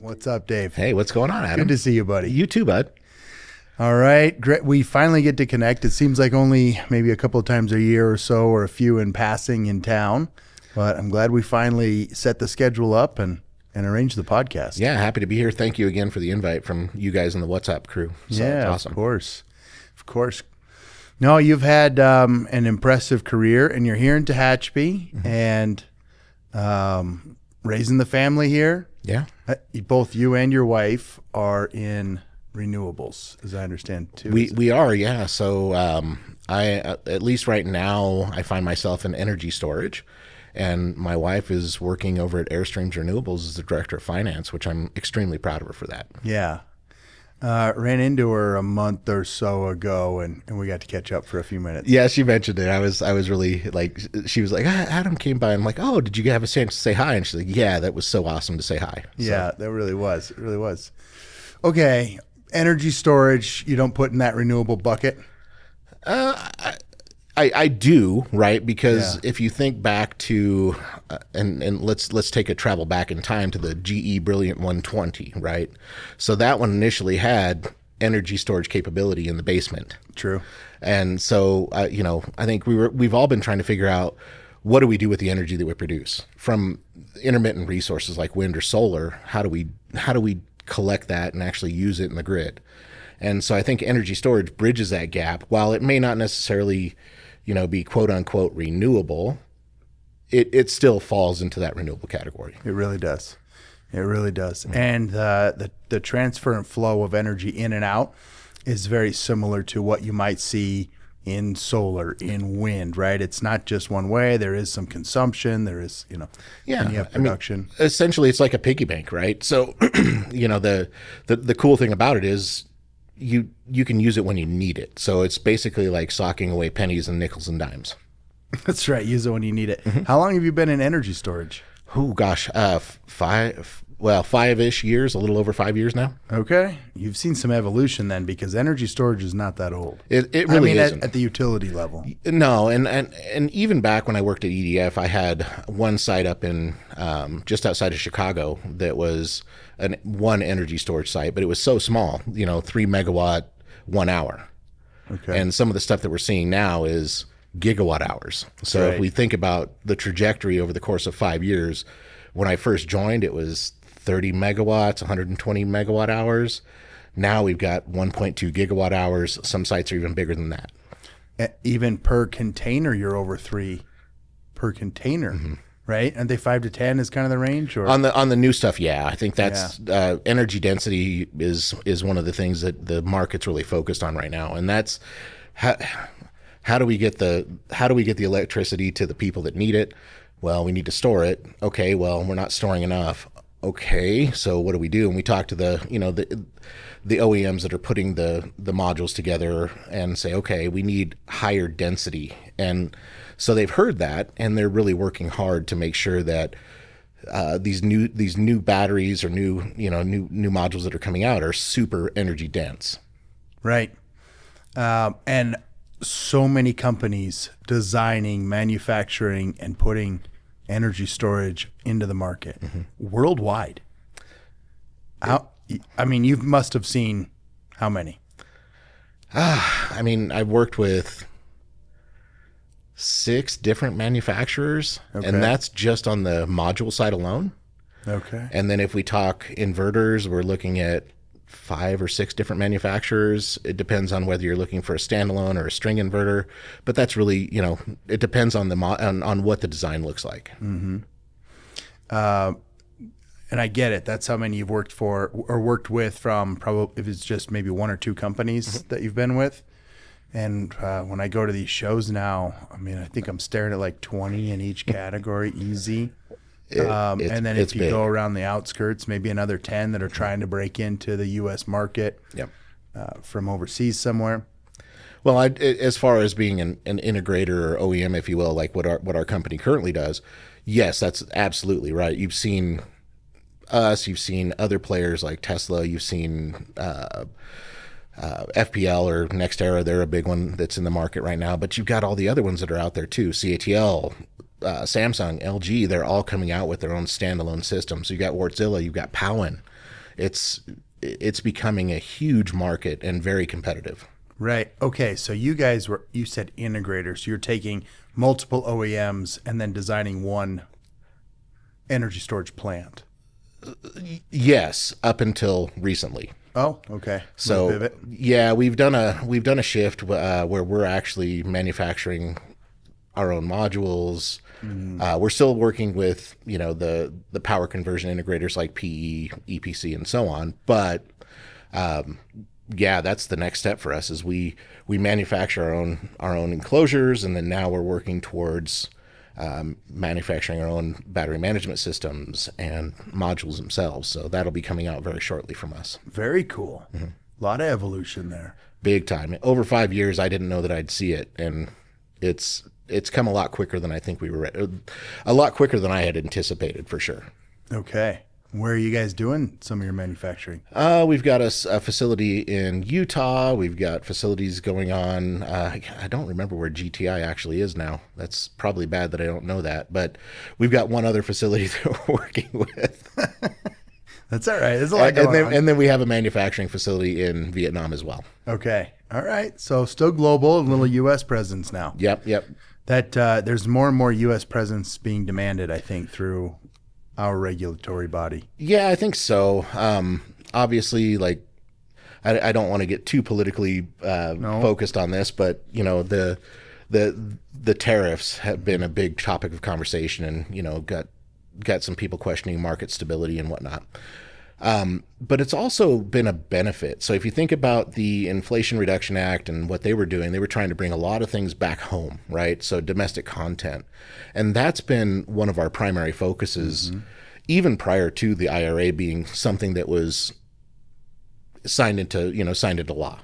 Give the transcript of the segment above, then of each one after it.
What's up, Dave? Hey, what's going on, Adam? Good to see you, buddy. You too, bud. All right. Great. We finally get to connect. It seems like only maybe a couple of times a year or so, or a few in passing in town. But I'm glad we finally set the schedule up and arranged the podcast. Yeah, happy to be here. Thank you again for the invite from you guys and the WhatsApp crew. So yeah, it's awesome. Of course. Of course. No, you've had an impressive career, and you're here in Tehachapi and raising the family here. Yeah. Both you and your wife are in Renewables, as I understand, too. We are, yeah. So I at least right now, I find myself in energy storage, and my wife is working over at Airstreams Renewables as the director of finance, which I'm extremely proud of her for that. Yeah. Ran into her a month or so ago, and we got to catch up for a few minutes. Yeah, she mentioned it. I was really like, she was like, Adam came by. I'm like, oh, did you have a chance to say hi? And she's like, yeah, that was so awesome to say hi. Yeah, that really was. It really was. Okay, energy storage, you don't put in that renewable bucket? I do, right? Because if you think back to, and let's take a travel back in time to the GE Brilliant 120, right? So that one initially had energy storage capability in the basement. True. And so, I think we've all been trying to figure out, what do we do with the energy that we produce from intermittent resources like wind or solar? How do we collect that and actually use it in the grid? And so I think energy storage bridges that gap. While it may not necessarily be quote unquote renewable, it still falls into that renewable category. It really does. It really does. Mm-hmm. And the transfer and flow of energy in and out is very similar to what you might see in solar, in wind, right? It's not just one way. There is some consumption. There is, and you have production. Essentially, it's like a piggy bank, right? So, the cool thing about it is, you can use it when you need it. So it's basically like socking away pennies and nickels and dimes. That's right. Use it when you need it. Mm-hmm. How long have you been in energy storage? Oh gosh, 5-ish years, a little over 5 years now. Okay. You've seen some evolution then, because energy storage is not that old. It really isn't. At the utility level. No, and even back when I worked at EDF, I had one site up in just outside of Chicago that was one energy storage site, but it was so small, 3 megawatt, 1 hour. Okay. And some of the stuff that we're seeing now is gigawatt hours. So right. If we think about the trajectory over the course of 5 years, when I first joined, it was 30 megawatts, 120 megawatt hours. Now we've got 1.2 gigawatt hours. Some sites are even bigger than that. Even per container, you're over 3 per container. Mm-hmm. Right? Aren't they 5 to 10 is kind of the range? Or? On the new stuff, yeah. I think that's energy density is one of the things that the market's really focused on right now, and that's how do we get the electricity to the people that need it? Well, we need to store it. Okay, well, we're not storing enough. Okay, so what do we do? And we talk to the OEMs that are putting the modules together and say, okay, we need higher density. And so they've heard that, and they're really working hard to make sure that these new batteries or new modules that are coming out are super energy dense. Right. And so many companies designing, manufacturing, and putting energy storage into the market worldwide. You must have seen how many? I've worked with 6 different manufacturers, and that's just on the module side alone. Okay. And then if we talk inverters, we're looking at 5 or 6 different manufacturers. It depends on whether you're looking for a standalone or a string inverter, but that's really, it depends on on what the design looks like. Mm-hmm. And I get it. That's how many you've worked for or worked with from probably, if it's just maybe 1 or 2 companies that you've been with. And when I go to these shows now, I think I'm staring at like 20 in each category, easy. And then if you go around the outskirts, maybe another 10 that are trying to break into the U.S. market from overseas somewhere. Well, as far as being an integrator or OEM, if you will, like what our company currently does, yes, that's absolutely right. You've seen us, you've seen other players like Tesla, you've seen FPL or NextEra, they're a big one that's in the market right now. But you've got all the other ones that are out there too. CATL, Samsung, LG, they're all coming out with their own standalone systems. So you got Wärtsilä, you've got Powin. It's becoming a huge market and very competitive. Right. Okay. So you said integrators. So you're taking multiple OEMs and then designing one energy storage plant. Yes, up until recently. Oh, okay. So yeah, we've done a shift where we're actually manufacturing our own modules. We're still working with the power conversion integrators like PE, EPC, and so on. But yeah, that's the next step for us. Is we manufacture our own enclosures, and then now we're working towards manufacturing our own battery management systems and modules themselves. So that'll be coming out very shortly from us. Very cool. A lot of evolution there. Big time. Over 5 years, I didn't know that I'd see it, and it's come a lot quicker than I think we were ready. A lot quicker than I had anticipated, for sure. Okay. Where are you guys doing some of your manufacturing? We've got a facility in Utah. We've got facilities going on. I don't remember where GTI actually is now. That's probably bad that I don't know that. But we've got one other facility that we're working with. That's all right. There's a lot going on. And then we have a manufacturing facility in Vietnam as well. Okay. All right. So still global, a little U.S. presence now. Yep. That there's more and more U.S. presence being demanded, I think, through our regulatory body. Yeah, I think so. Obviously, like I don't want to get too politically focused on this, but the tariffs have been a big topic of conversation, and got some people questioning market stability and whatnot. But it's also been a benefit. So if you think about the Inflation Reduction Act and what they were doing, they were trying to bring a lot of things back home, right? So domestic content. And that's been one of our primary focuses, even prior to the IRA being something that was signed into law.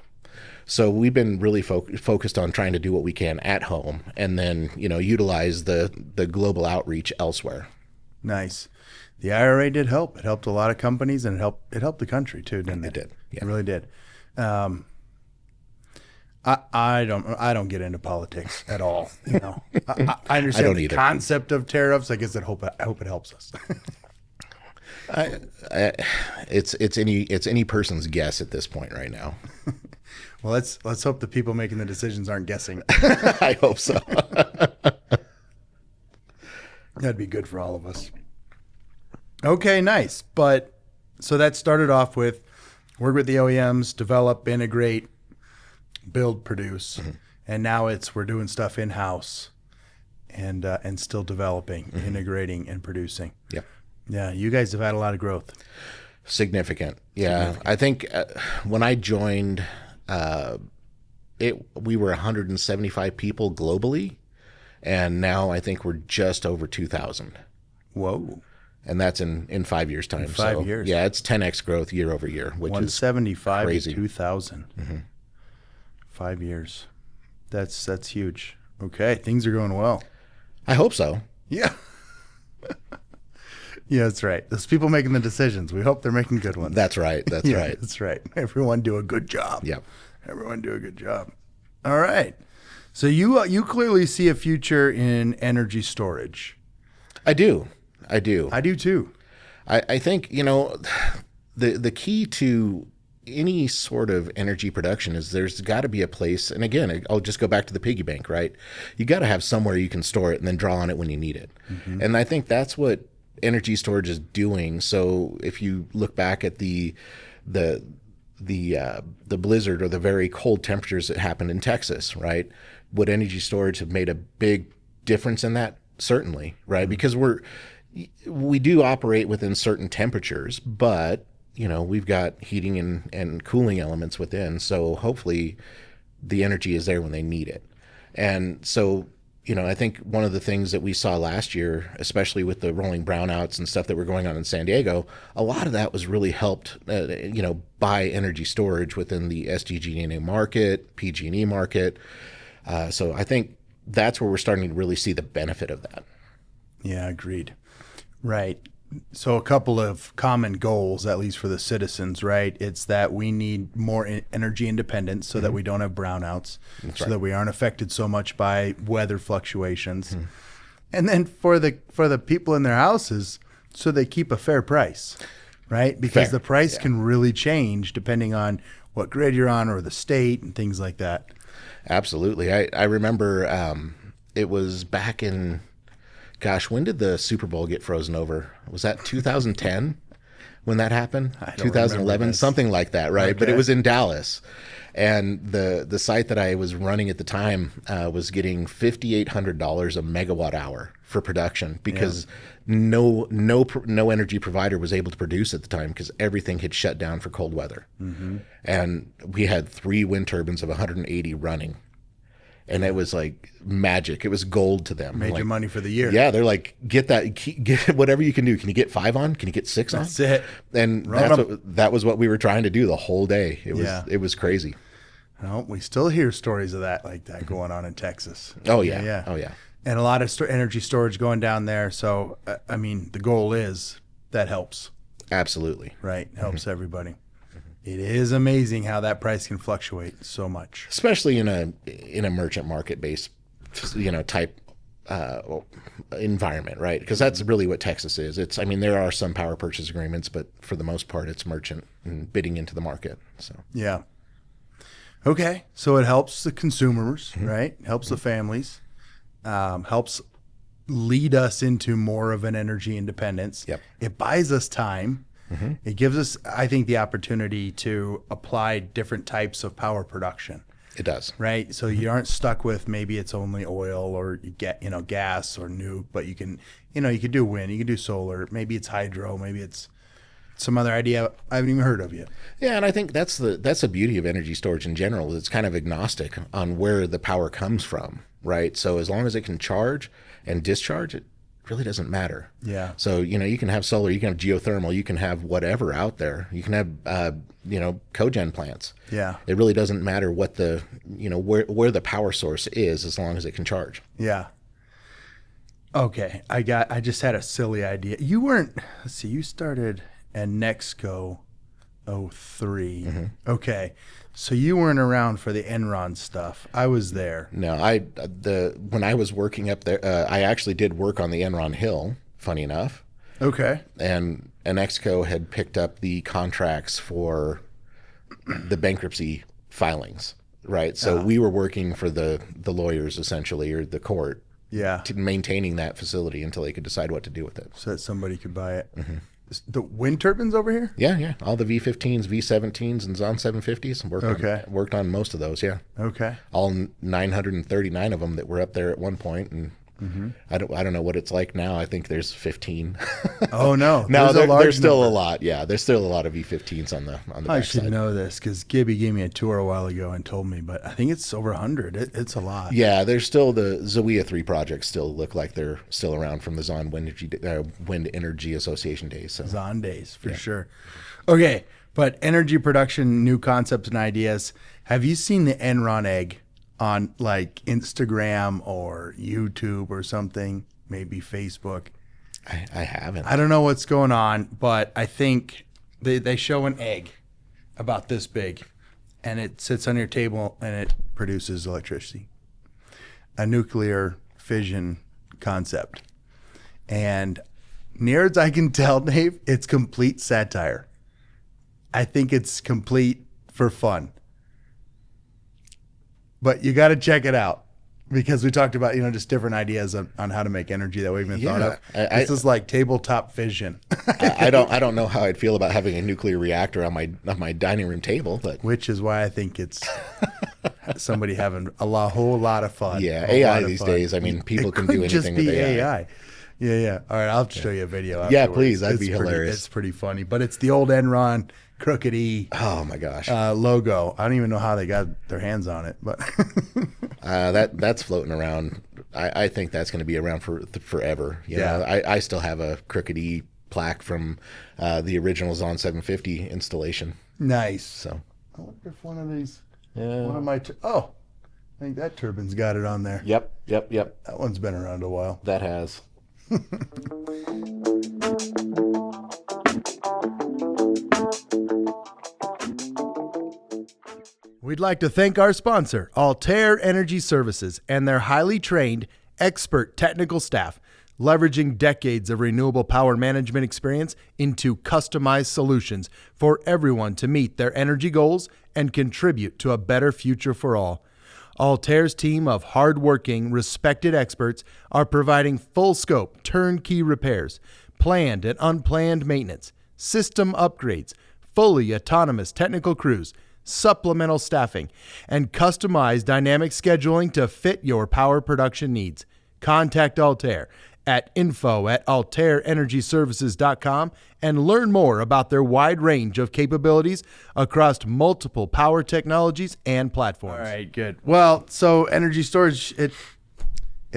So we've been really focused on trying to do what we can at home, and then, utilize the global outreach elsewhere. Nice. The IRA did help. It helped a lot of companies, and it helped the country too, didn't it? It did. Yeah. It really did. I don't get into politics at all. I understand the concept of tariffs. I guess I hope it helps us. It's any person's guess at this point right now. Well, let's hope the people making the decisions aren't guessing. I hope so. That'd be good for all of us. Okay, nice. But so that started off with work with the OEMs, develop, integrate, build, produce, and now we're doing stuff in house, and still developing, integrating, and producing. Yeah. Yeah, you guys have had a lot of growth. Significant. Yeah. I think when I joined, we were 175 people globally, and now I think we're just over 2,000. Whoa. And that's in 5 years' time. 5 years. Yeah, it's 10x growth year over year, which 175 is crazy. to 2,000. 5 years. That's huge. Okay, things are going well. I hope so. Yeah. Yeah, that's right. Those people making the decisions, we hope they're making good ones. That's right. That's right. That's right. Everyone do a good job. Yep. Everyone do a good job. All right. So you clearly see a future in energy storage. I do. I do too. I think, the key to any sort of energy production is there's got to be a place. And again, I'll just go back to the piggy bank, right? You got to have somewhere you can store it and then draw on it when you need it. And I think that's what energy storage is doing. So if you look back at the blizzard or the very cold temperatures that happened in Texas, right? Would energy storage have made a big difference in that? Certainly, right? Because we do operate within certain temperatures, but we've got heating and cooling elements within. So hopefully the energy is there when they need it. And so, I think one of the things that we saw last year, especially with the rolling brownouts and stuff that were going on in San Diego, a lot of that was really helped, by energy storage within the SDG&E market, PG&E market. So I think that's where we're starting to really see the benefit of that. Yeah, agreed. Right. So a couple of common goals, at least for the citizens, right? It's that we need more energy independence so that we don't have brownouts, that we aren't affected so much by weather fluctuations. And then for the people in their houses, so they keep a fair price, right? Because the price can really change depending on what grid you're on or the state and things like that. Absolutely. I remember it was back in, gosh, when did the Super Bowl get frozen over? Was that 2010 when that happened? 2011, something like that, right? Okay. But it was in Dallas. And the site that I was running at the time was getting $5,800 a megawatt hour for production because no energy provider was able to produce at the time because everything had shut down for cold weather. And we had 3 wind turbines of 180 running. And it was like magic. It was gold to them. Major money for the year. Yeah, they're like, get whatever you can do. Can you get 5 on? Can you get 6 on? That's it. And that was what we were trying to do the whole day. It was crazy. No, we still hear stories of that going on in Texas. Oh yeah. Oh yeah. And a lot of energy storage going down there. So I mean, the goal is that helps. Absolutely. Right. Helps everybody. It is amazing how that price can fluctuate so much, especially in a merchant market based, type environment, right? Because that's really what Texas is. There are some power purchase agreements, but for the most part, it's merchant and bidding into the market. So yeah. Okay, so it helps the consumers, right? Helps the families, helps lead us into more of an energy independence. Yep. It buys us time. It gives us, I think, the opportunity to apply different types of power production. It does. Right? So you aren't stuck with maybe it's only oil or you get, gas or nuke, but you can do wind, you can do solar, maybe it's hydro, maybe it's some other idea I haven't even heard of yet. Yeah, and I think that's the beauty of energy storage in general. It's kind of agnostic on where the power comes from, right? So as long as it can charge and discharge, it really doesn't matter. Yeah. So, you can have solar, you can have geothermal, you can have whatever out there. You can have, cogen plants. Yeah. It really doesn't matter what the, where the power source is as long as it can charge. Yeah. Okay. I just had a silly idea. You started at Nexco 03. Okay. So you weren't around for the Enron stuff. I was there. No, when I was working up there, I actually did work on the Enron Hill, funny enough. Okay. And Nexco had picked up the contracts for the bankruptcy filings, right? So we were working for the lawyers essentially, or the court, to maintaining that facility until they could decide what to do with it. So that somebody could buy it. The wind turbines over here? Yeah. All the V15s, V17s, and Zon 750s. Worked on most of those, yeah. Okay. All 939 of them that were up there at one point, and I don't know what it's like now. I think there's 15. Oh no! No, there's still a lot. Yeah, there's still a lot of V15s on the I should know this because Gibby gave me a tour a while ago and told me, but I think it's over 100. It's a lot. Yeah, there's still the Zawea 3 projects still look like they're still around from the Zon Wind Energy Association days. So. Zon days for sure. Okay, but energy production, new concepts and ideas. Have you seen the Enron egg on like Instagram or YouTube or something, maybe Facebook? I haven't. I don't know what's going on, but I think they show an egg about this big and it sits on your table and it produces electricity. A nuclear fission concept. And near as I can tell, Dave, it's complete satire. I think it's complete for fun. But you got to check it out because we talked about, just different ideas on how to make energy that we haven't thought of. This is like tabletop fission. I don't know how I'd feel about having a nuclear reactor on my dining room table, but which is why I think it's somebody having a whole lot of fun. Yeah, AI these days. People can do anything with AI. Yeah. All right, I'll show you a video afterwards. Yeah, please. That'd be hilarious. It's pretty funny, but it's the old Enron crooked E. Oh my gosh. Logo. I don't even know how they got their hands on it, but that's floating around. I think that's going to be around for forever. You know, I still have a crooked E plaque from the original Zon 750 installation. Nice. So I wonder if one of these. Yeah. One of my. I think that turbine's got it on there. Yep. That one's been around a while. That has. we'd like to thank our sponsor, Altair Energy Services, and their highly trained, expert technical staff, leveraging decades of renewable power management experience into customized solutions for everyone to meet their energy goals and contribute to a better future for all. Altair's team of hardworking, respected experts are providing full-scope, turnkey repairs, planned and unplanned maintenance, system upgrades, fully autonomous technical crews, supplemental staffing, and customized dynamic scheduling to fit your power production needs. Contact Altair at info@altairenergyservices.com and learn more about their wide range of capabilities across multiple power technologies and platforms. All right, good. Well, so energy storage, it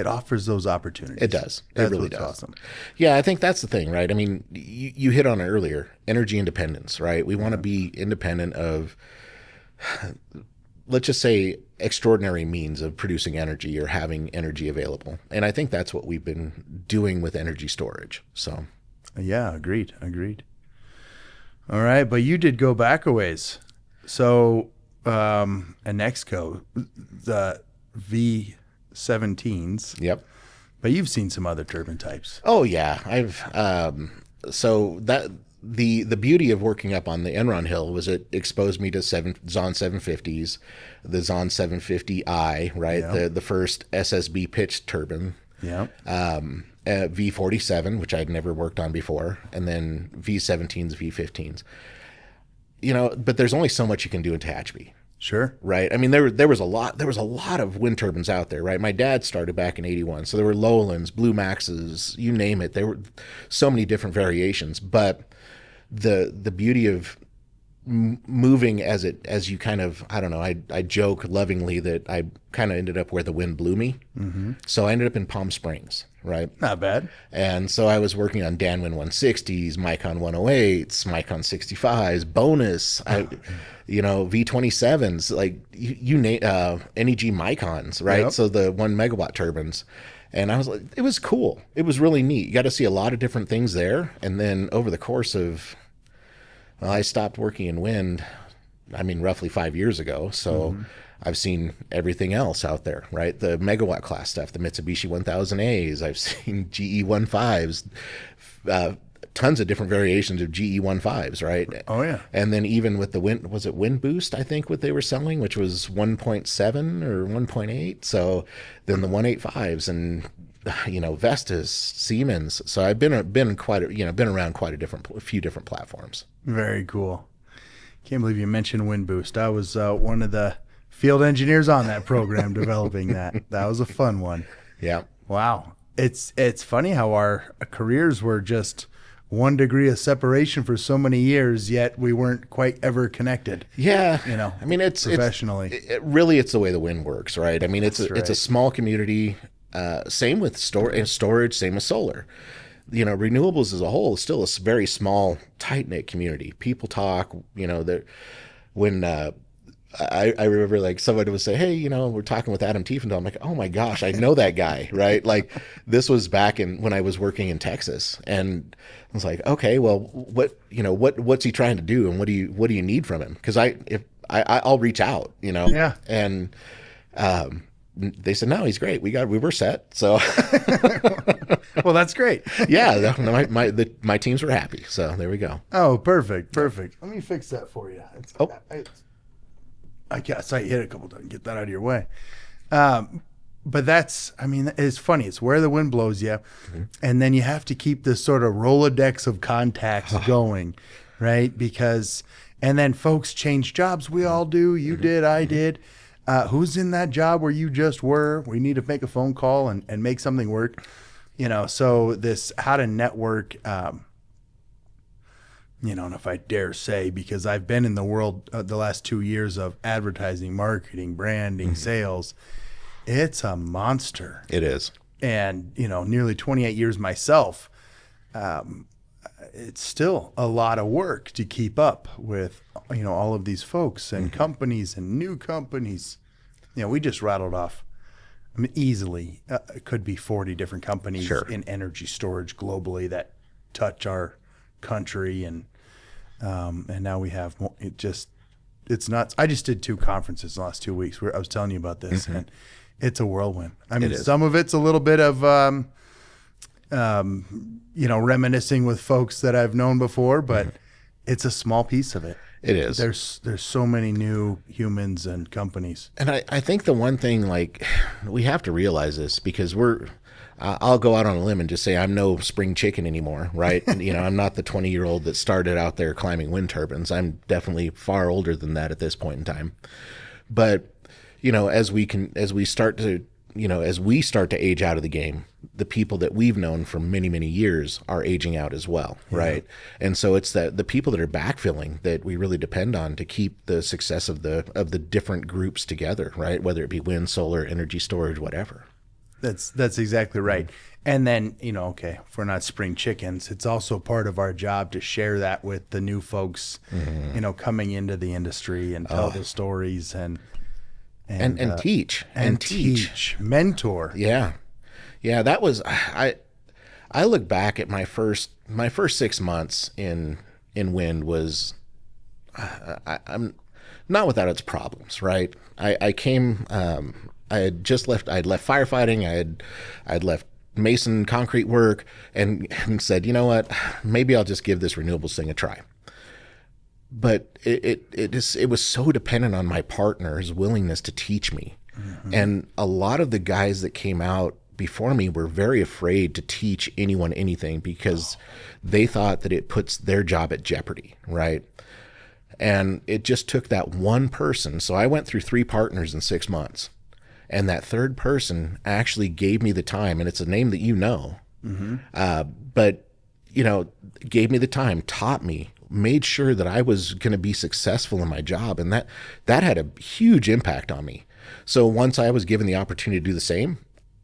offers those opportunities. It does. It really does. Awesome. Yeah, I think that's the thing, right? I mean, you hit on it earlier, energy independence, right? We want to be independent of, let's just say, extraordinary means of producing energy or having energy available. And I think that's what we've been doing with energy storage. So, yeah, agreed. All right, but you did go back a ways. So, Anexco, the V17s. Yep. But you've seen some other turbine types. Oh yeah, I've so that the beauty of working up on the Enron Hill was it exposed me to Zon 750s, the Zon 750i, right? Yeah. The first SSB pitched turbine. Yeah. V47, which I'd never worked on before, and then V17s, V15s. You know, but there's only so much you can do in Tehachapi. Sure. Right. I mean, there was a lot of wind turbines out there, right? My dad started back in 81. So there were Lowlands, Blue Maxes, you name it. There were so many different variations, but the beauty of moving as you kind of, I don't know, I joke lovingly that I kind of ended up where the wind blew me. Mm-hmm. So I ended up in Palm Springs, right? Not bad. And so I was working on Danwin 160s, Micon 108s, Micon 65s, bonus, V27s, like you name, NEG Micons, right? Yep. So the 1 megawatt turbines. And I was like, it was cool. It was really neat. You got to see a lot of different things there. And then over the course of, well, I stopped working in wind, I mean, roughly 5 years ago. So I've seen everything else out there, right? The megawatt class stuff, the Mitsubishi 1000As. I've seen GE 15s, tons of different variations of GE 15s, right? Oh, yeah. And then even with the wind, was it Wind Boost, I think, what they were selling, which was 1.7 or 1.8. So then the 185s and, Vestas, Siemens. So I've been around quite a few different platforms. Very cool. Can't believe you mentioned Wind Boost. I was one of the field engineers on that program developing that. That was a fun one. Yeah. Wow. It's funny how our careers were just 1 degree of separation for so many years, yet we weren't quite ever connected. Yeah. I mean, professionally. It's the way the wind works, right? I mean, it's a small community. Same with storage, same with solar. Renewables as a whole is still a very small, tight-knit community. People talk, when I remember like somebody would say, hey, we're talking with Adam Tiefendahl. I'm like, oh my gosh, I know that guy, right? Like this was back when I was working in Texas, and I was like, okay, well, what's he trying to do, and what do you need from him? Because I'll reach out, Yeah. And they said, no, he's great. We were set. So well, that's great. Yeah, my teams were happy. So there we go. Oh, perfect. Let me fix that for you. I guess I hit it a couple times. Get that out of your way. But it's funny. It's where the wind blows you. Mm-hmm. And then you have to keep this sort of Rolodex of contacts going, right? And then folks change jobs. We all do. You did. I did. Who's in that job where you just were? We need to make a phone call and make something work. So this how to network, and if I dare say, because I've been in the world the last 2 years of advertising, marketing, branding, sales, it's a monster. It is. And, nearly 28 years myself, it's still a lot of work to keep up with, all of these folks and companies and new companies. We just rattled off, easily, it could be 40 different companies in energy storage globally that touch our country, and now we have more, it's nuts. I just did 2 conferences in the last 2 weeks where I was telling you about this, and it's a whirlwind. I mean, some of it's a little bit of, reminiscing with folks that I've known before, but it's a small piece of it. It is. There's so many new humans and companies. And I think the one thing, like, we have to realize this, because I'll go out on a limb and just say I'm no spring chicken anymore, right? I'm not the 20-year-old that started out there climbing wind turbines. I'm definitely far older than that at this point in time. But, as we start to age out of the game, the people that we've known for many, many years are aging out as well, right? And so it's the people that are backfilling that we really depend on to keep the success of the different groups together, right? Whether it be wind, solar, energy storage, whatever. That's exactly right. And then, if we're not spring chickens, it's also part of our job to share that with the new folks, coming into the industry and tell the stories and teach. Mentor. Yeah. That was, I look back at my first 6 months in wind was, I'm not without its problems, right? I came, I had just left. I'd left firefighting. I'd left mason concrete work, and said, you know what? Maybe I'll just give this renewables thing a try. But it was so dependent on my partner's willingness to teach me, and a lot of the guys that came out before me were very afraid to teach anyone anything because they thought that it puts their job at jeopardy, right? And it just took that one person. So I went through 3 partners in 6 months. And that third person actually gave me the time, and it's a name that but gave me the time, taught me, made sure that I was going to be successful in my job, and that had a huge impact on me. So once I was given the opportunity to do the same,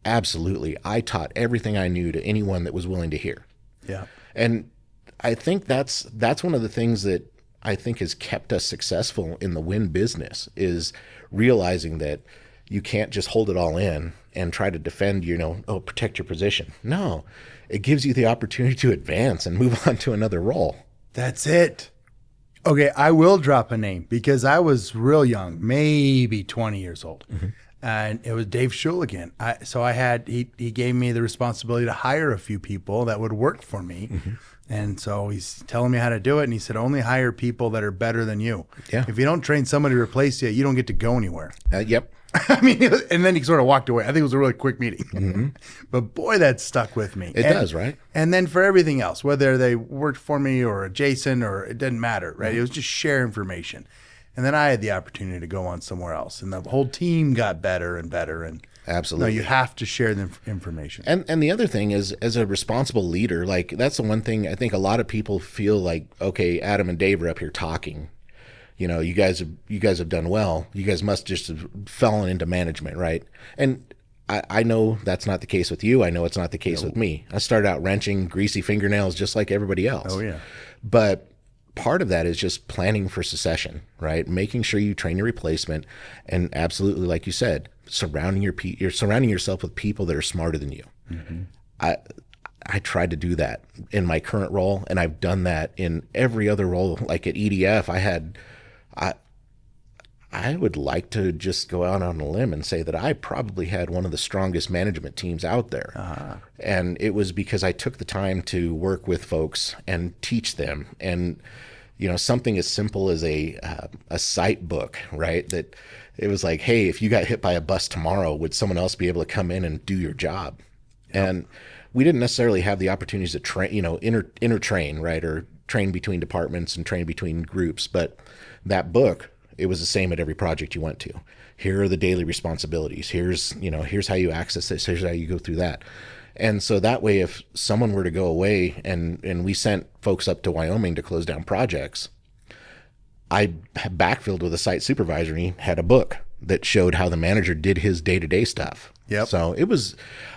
absolutely, I taught everything I knew to anyone that was willing to hear. Yeah, and I think that's one of the things that I think has kept us successful in the wind business, is realizing that you can't just hold it all in and try to defend, protect your position. No, it gives you the opportunity to advance and move on to another role. That's it. Okay, I will drop a name because I was real young, maybe 20 years old. And it was Dave Schuligan. He gave me the responsibility to hire a few people that would work for me. And so he's telling me how to do it. And he said, only hire people that are better than you. Yeah. If you don't train somebody to replace you, you don't get to go anywhere. Yep. I mean, and then he sort of walked away. I think it was a really quick meeting. But boy, that stuck with me. It does, right? And then for everything else, whether they worked for me or adjacent, or it didn't matter, right? It was just share information. And then I had the opportunity to go on somewhere else. And the whole team got better and better. And absolutely, you have to share the information. And the other thing is, as a responsible leader, like, that's the one thing I think a lot of people feel like, okay, Adam and Dave are up here talking. You guys have done well. You guys must just have fallen into management, right? And I know that's not the case with you. I know it's not the case with me. I started out wrenching greasy fingernails just like everybody else. Oh, yeah. But part of that is just planning for succession, right? Making sure you train your replacement, and absolutely, like you said, surrounding yourself with people that are smarter than you. I tried to do that in my current role, and I've done that in every other role. Like at EDF, I would like to just go out on a limb and say that I probably had one of the strongest management teams out there. And it was because I took the time to work with folks and teach them. And, something as simple as a site book, right? That it was like, hey, if you got hit by a bus tomorrow, would someone else be able to come in and do your job? Yep. And we didn't necessarily have the opportunities to train, intertrain, right? Or train between departments and train between groups. But that book, it was the same at every project you went to. Here are the daily responsibilities. Here's how you access this. Here's how you go through that. And so that way, if someone were to go away and we sent folks up to Wyoming to close down projects, I backfilled with a site supervisor, and he had a book that showed how the manager did his day-to-day stuff. Yep. So it was,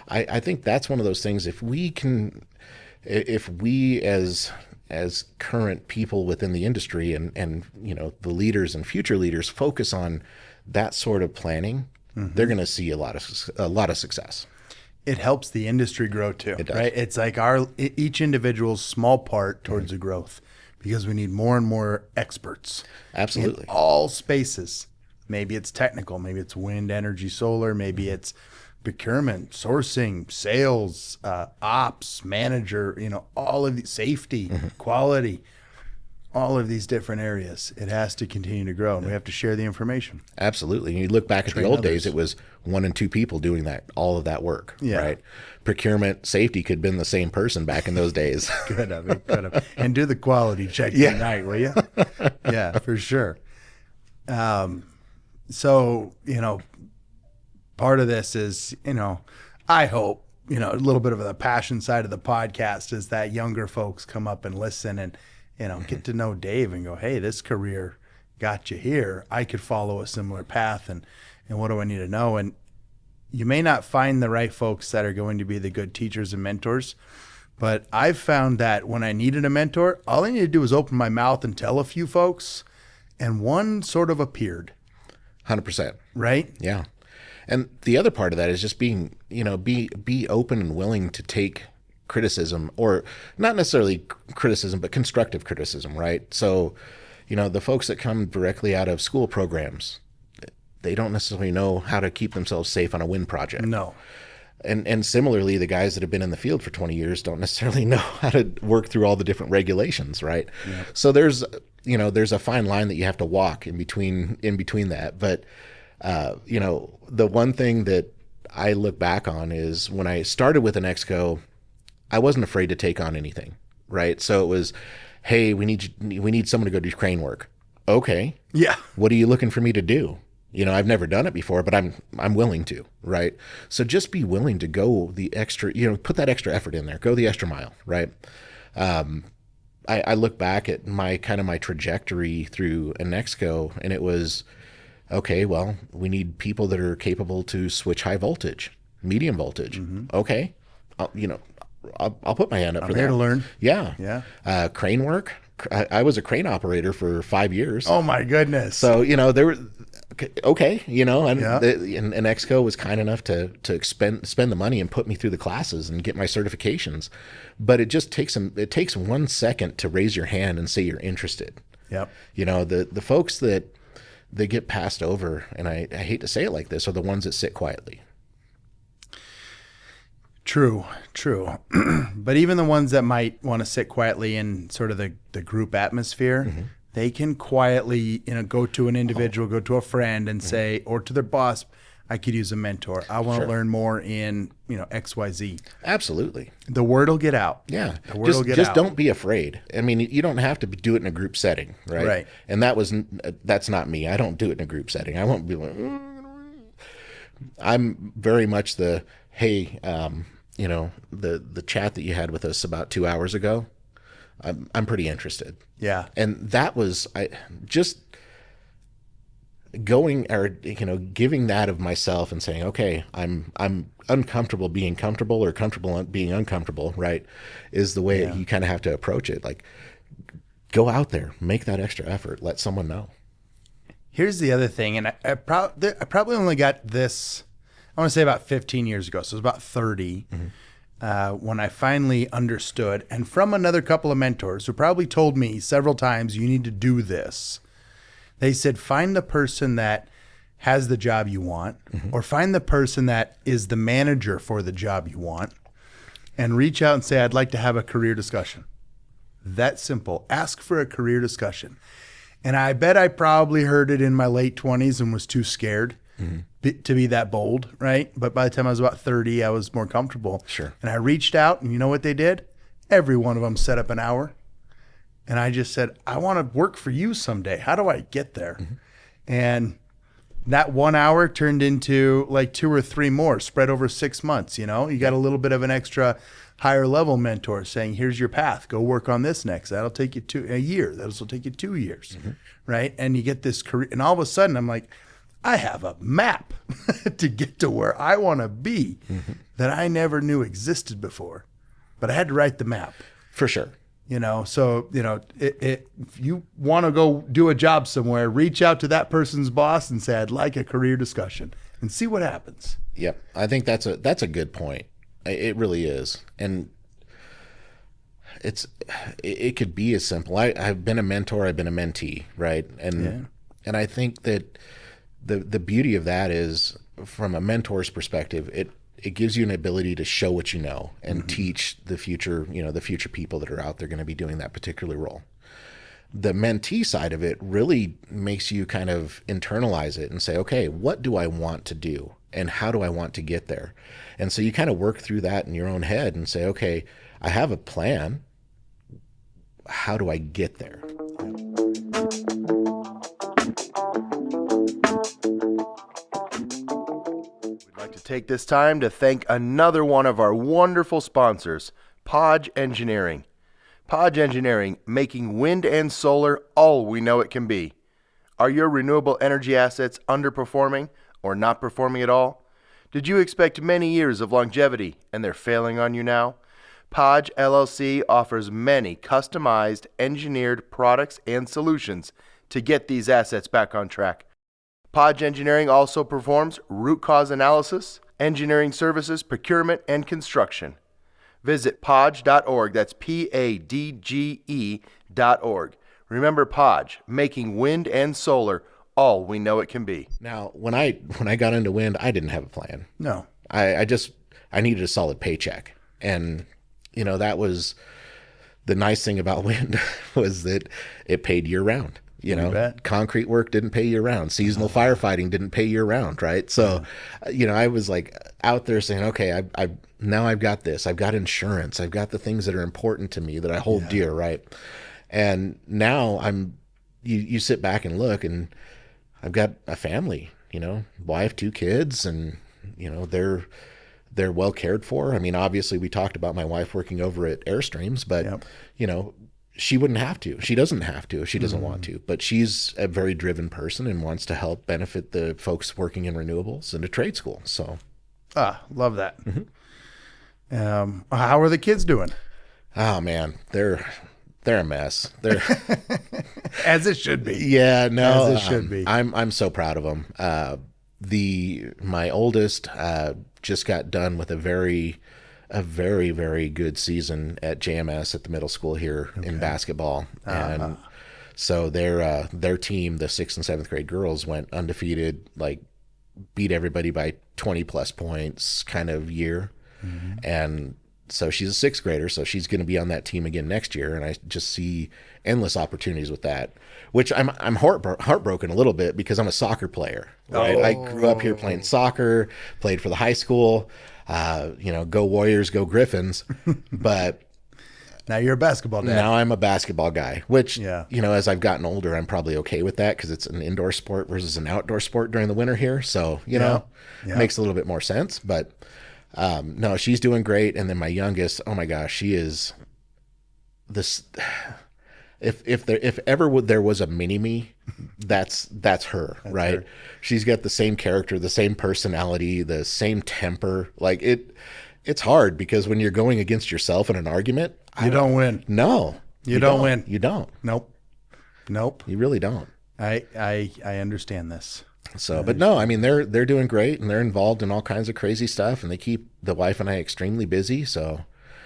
I think that's one of those things. If we as current people within the industry and the leaders and future leaders focus on that sort of planning, they're going to see a lot of success. It helps the industry grow too, It does. Right? It's like each individual's small part towards the growth, because we need more and more experts. Absolutely. In all spaces. Maybe it's technical, maybe it's wind energy, solar, maybe it's procurement, sourcing, sales, ops, manager, all of the safety, quality, all of these different areas. It has to continue to grow, and we have to share the information. Absolutely. And you look back at the old days, it was 1 and 2 people doing all of that work, right? Procurement, safety could have been the same person back in those days. Could have. And do the quality check tonight, will you? Yeah, for sure. So, part of this is, I hope, a little bit of the passion side of the podcast is that younger folks come up and listen and, get to know Dave and go, hey, this career got you here. I could follow a similar path, and what do I need to know? And you may not find the right folks that are going to be the good teachers and mentors, but I've found that when I needed a mentor, all I needed to do was open my mouth and tell a few folks, and one sort of appeared. 100%. Right? Yeah. And the other part of that is just being, be open and willing to take criticism, or not necessarily criticism, but constructive criticism, right? So, the folks that come directly out of school programs, they don't necessarily know how to keep themselves safe on a wind project. No. And similarly, the guys that have been in the field for 20 years don't necessarily know how to work through all the different regulations, right? Yeah. So there's a fine line that you have to walk in between that. But, the one thing that I look back on is when I started with an Exco, I wasn't afraid to take on anything, right? So it was, hey, we need someone to go do crane work. Okay. Yeah. What are you looking for me to do? I've never done it before, but I'm willing to, right? So just be willing to go the extra, put that extra effort in there, go the extra mile, right? I look back at my trajectory through an Exco, and it was, okay, well, we need people that are capable to switch high voltage, medium voltage. Mm-hmm. Okay. I'll put my hand up for that. I'm here to learn. Yeah. Yeah. Crane work. I was a crane operator for 5 years. Oh my goodness. So, there were, okay, and Exco was kind enough to spend the money and put me through the classes and get my certifications. But it just takes 1 second to raise your hand and say you're interested. Yep. The folks that get passed over, and I hate to say it like this, are the ones that sit quietly. True. But even the ones that might want to sit quietly in sort of the group atmosphere, mm-hmm. they can quietly, go to an individual, go to a friend and mm-hmm. say, or to their boss, I could use a mentor. I want to learn more in, XYZ. Absolutely. The word will get out. Yeah. Just don't be afraid. I mean, you don't have to do it in a group setting, right? Right. And that's not me. I don't do it in a group setting. I won't be like, I'm very much the, hey, the chat that you had with us about 2 hours ago, I'm pretty interested. Yeah. And that was just going, or giving that of myself and saying, okay, I'm uncomfortable being comfortable, or comfortable being uncomfortable, right? Is the way you kind of have to approach it. Like, go out there, make that extra effort, let someone know. Here's the other thing, and I probably only got this, I want to say about 15 years ago, so it was about 30, mm-hmm. When I finally understood, and from another couple of mentors who probably told me several times, you need to do this. They said, find the person that has the job you want, mm-hmm. or find the person that is the manager for the job you want, and reach out and say, I'd like to have a career discussion. That simple. Ask for a career discussion. And I bet I probably heard it in my late 20s and was too scared. Mm-hmm. To be that bold, right? But by the time I was about 30, I was more comfortable. Sure. And I reached out, and you know what they did? Every one of them set up an hour. And I just said, I want to work for you someday. How do I get there? Mm-hmm. And that 1 hour turned into like 2 or 3 more spread over 6 months. You got a little bit of an extra higher level mentor saying, here's your path. Go work on this next. That'll take you a year. That'll take you 2 years, mm-hmm. right? And you get this career. And all of a sudden, I'm like, I have a map to get to where I want to be mm-hmm. that I never knew existed before, but I had to write the map. For sure. So, if you want to go do a job somewhere, reach out to that person's boss and say, I'd like a career discussion, and see what happens. Yep. I think that's a good point. It really is. And it could be as simple. I've been a mentor, I've been a mentee, right? And I think that the beauty of that is, from a mentor's perspective, it gives you an ability to show what you know and teach the future people that are out there going to be doing that particular role. The mentee side of it really makes you kind of internalize it and say, okay, what do I want to do and how do I want to get there? And so you kind of work through that in your own head and say, okay, I have a plan. How do I get there? We'd like to take this time to thank another one of our wonderful sponsors, Podge Engineering. Podge Engineering, making wind and solar all we know it can be. Are your renewable energy assets underperforming or not performing at all? Did you expect many years of longevity and they're failing on you now? Podge LLC offers many customized, engineered products and solutions to get these assets back on track. Podge Engineering also performs root cause analysis, engineering services, procurement, and construction. Visit podge.org. That's PADGE.org. Remember Podge, making wind and solar all we know it can be. Now, when I got into wind, I didn't have a plan. No. I needed a solid paycheck. And, that was the nice thing about wind was that it paid year round. Concrete work didn't pay year round. Seasonal firefighting didn't pay year round, right? So, I was like out there saying, okay, now I've got this. I've got insurance. I've got the things that are important to me that I hold dear, right? And now you sit back and look, and I've got a family, wife, 2 kids, and, they're well cared for. I mean, obviously we talked about my wife working over at Airstreams, but, she wouldn't have to. She doesn't have to if she doesn't want to. But she's a very driven person and wants to help benefit the folks working in renewables and a trade school. So, love that. How are the kids doing? Oh man, they're a mess. They're as it should be. Yeah, no, as it should be. I'm so proud of them. My oldest just got done with a very, very good season at JMS at the middle school here in basketball. And so their team, the 6th and 7th grade girls, went undefeated, like beat everybody by 20 plus points kind of year. And so she's a 6th grader, so she's going to be on that team again next year. And I just see endless opportunities with that, which I'm heartbroken a little bit because I'm a soccer player, right? I grew up here playing soccer, played for the high school, go Warriors, go Griffins. But now you're a basketball dad. Now I'm a basketball guy, which, as I've gotten older, I'm probably okay with that because it's an indoor sport versus an outdoor sport during the winter here. So, it makes a little bit more sense. But no, she's doing great. And then my youngest, oh my gosh, she is this. If ever there was a mini me, that's her, right? Her. She's got the same character, the same personality, the same temper. Like it's hard because when you're going against yourself in an argument, you don't win. No, you don't win. You don't. Nope. You really don't. I understand this. So, but no, I mean, they're doing great and they're involved in all kinds of crazy stuff and they keep the wife and I extremely busy. So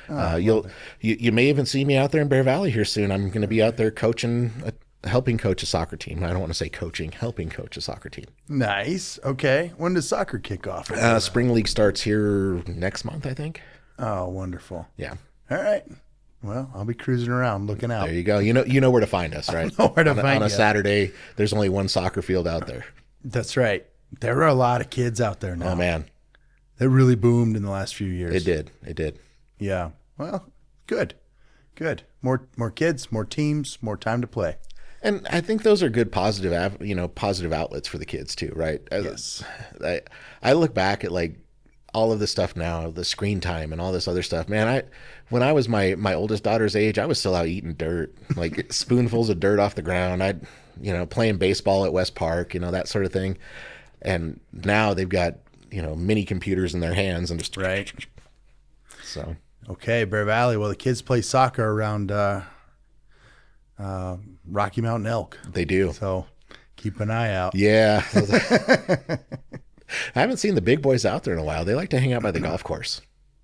you may even see me out there in Bear Valley here soon. I'm going to be out there helping coach a soccer team. I don't want to say coaching, helping coach a soccer team. Nice. Okay. When does soccer kick off? Spring league starts here next month, I think. Oh, wonderful. Yeah. All right. Well, I'll be cruising around looking out. There you go. You know where to find us, right? I know where to find on a Saturday. There's only one soccer field out there. That's right. There are a lot of kids out there now. Oh man, it really boomed in the last few years. It did. Yeah. Well, good. More kids, more teams, more time to play. And I think those are good positive outlets for the kids too, right? Yes. I look back at like all of this stuff now, the screen time and all this other stuff. Man, when I was my oldest daughter's age, I was still out eating dirt, like spoonfuls of dirt off the ground. Playing baseball at West Park, that sort of thing. And now they've got, mini computers in their hands and just right. So okay, Bear Valley. Well, the kids play soccer around Rocky Mountain Elk. They do. So keep an eye out. Yeah. I haven't seen the big boys out there in a while. They like to hang out by the golf course.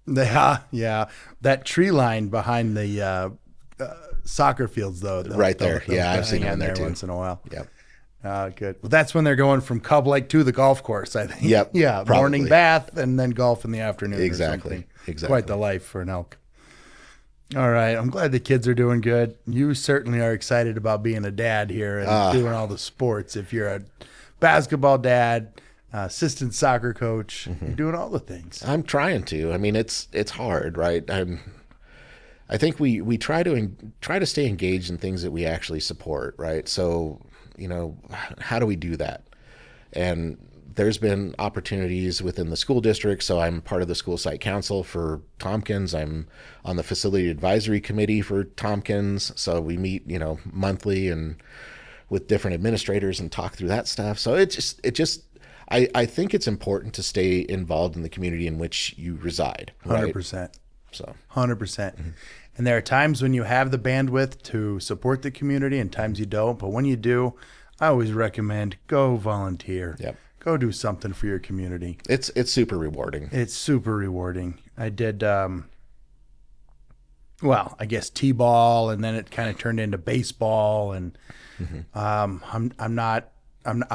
Yeah. That tree line behind the soccer fields, though. Right there. Yeah, I've seen them there too. Once in a while. Yep. Good. Well, that's when they're going from Cub Lake to the golf course, I think. Yep. Yeah. Probably. Morning bath and then golf in the afternoon. Exactly. Quite the life for an elk. All right. I'm glad the kids are doing good. You certainly are excited about being a dad here and doing all the sports. If you're a basketball dad, assistant soccer coach, you're doing all the things. I'm trying to. I mean, it's hard, right? I think we try to stay engaged in things that we actually support, right? So, how do we do that? And there's been opportunities within the school district. So I'm part of the school site council for Tompkins. I'm on the facility advisory committee for Tompkins. So we meet, monthly and with different administrators and talk through that stuff. So I think it's important to stay involved in the community in which you reside. Right? 100%. So 100%. And there are times when you have the bandwidth to support the community and times you don't. But when you do, I always recommend go volunteer. Yep. Go do something for your community. It's super rewarding. It's super rewarding. I did, I guess T-ball, and then it kind of turned into baseball. And I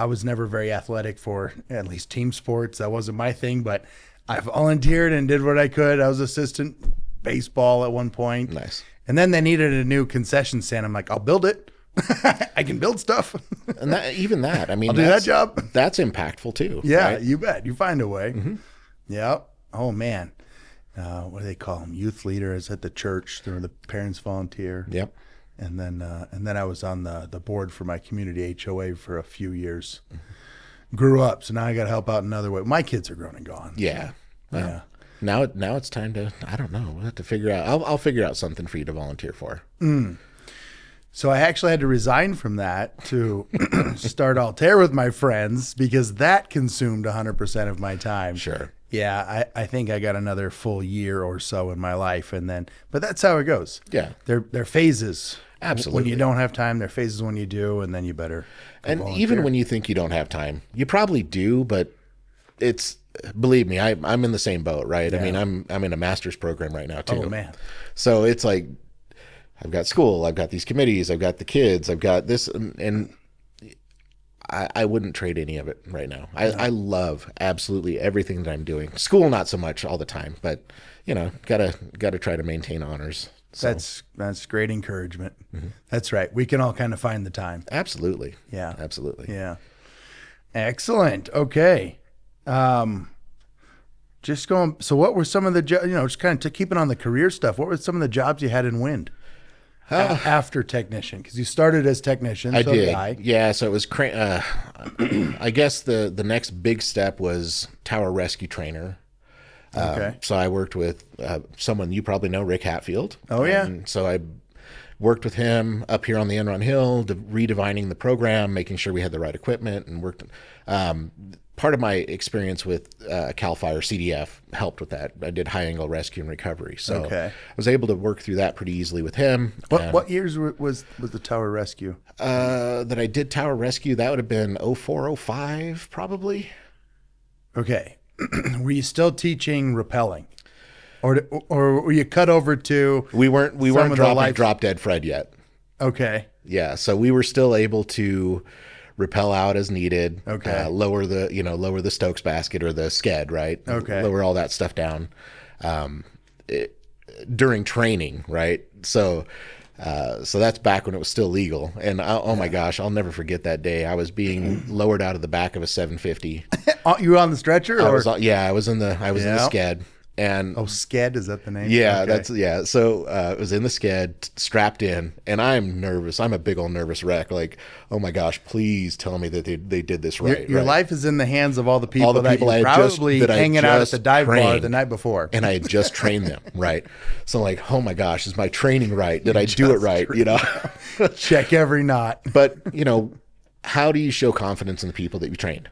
was never very athletic for at least team sports. That wasn't my thing, but I volunteered and did what I could. I was assistant baseball at one point. Nice. And then they needed a new concession stand. I'm like, I'll build it. I can build stuff. And I mean, I'll do that job. That's impactful too. Yeah, right? You bet. You find a way. Yep. Oh man. What do they call them? Youth leaders at the church. They're the parents volunteer. Yep. And then I was on the board for my community HOA for a few years. Grew up, so now I got to help out another way. My kids are grown and gone. Yeah. Well, Yeah. Now it's time to, I don't know. We'll have to figure out. I'll figure out something for you to volunteer for. So I actually had to resign from that to start Altair with my friends because that consumed 100% of my time. Sure. Yeah, I think I got another full year or so in my life, but that's how it goes. Yeah. They're phases. Absolutely. When you don't have time, there are phases when you do, and then you better. And volunteer. even when you think you don't have time, you probably do, but believe me, I'm in the same boat, right? Yeah. I mean, I'm in a master's program right now too. Oh man. So it's like, I've got school, I've got these committees, I've got the kids, I've got this, and I wouldn't trade any of it right now. I love absolutely everything that I'm doing. School, not so much all the time, but gotta try to maintain honors. So. That's great encouragement. That's right. We can all kind of find the time. Absolutely. Yeah. Absolutely. Yeah. Excellent. Okay. Just going. So, what were some of the just kind of keeping on the career stuff? What were some of the jobs you had in wind after technician? Because you started as technician. I did. Yeah. So it was. I guess the next big step was tower rescue trainer. Okay. So I worked with someone you probably know, Rick Hatfield. Oh yeah. And so I worked with him up here on the Enron Hill, redefining the program, making sure we had the right equipment, and worked. Part of my experience with CAL FIRE CDF helped with that. I did high angle rescue and recovery, so I was able to work through that pretty easily with him. What years was the tower rescue? That I did tower rescue, that would have been 04, 05 probably. Okay. Were you still teaching rappelling, or were you cut over to? We weren't dropping drop dead Fred yet. Okay. Yeah, so we were still able to rappel out as needed. Okay. Lower the Stokes basket or the sked, right? Okay. Lower all that stuff down during training, right? So that's back when it was still legal. And oh my gosh, I'll never forget that day. I was being lowered out of the back of a 750. You were on the stretcher? I was in the sked. And sked, is that the name? Yeah, okay. So it was in the sked, strapped in, and I'm nervous. I'm a big old nervous wreck. Like, oh my gosh, please tell me that they did this right. Your life is in the hands of all the people that you I probably hanging out at the dive bar the night before. And I had just trained them, right? So I'm like, oh my gosh, is my training right? Did I do it right? Check every knot. But how do you show confidence in the people that you trained?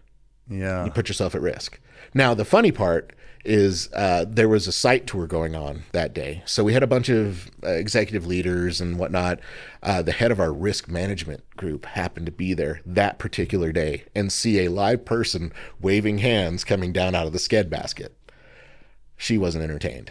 Yeah. You put yourself at risk. Now, the funny part is there was a site tour going on that day. So we had a bunch of executive leaders and whatnot. The head of our risk management group happened to be there that particular day and see a live person waving hands coming down out of the sked basket. she wasn't entertained.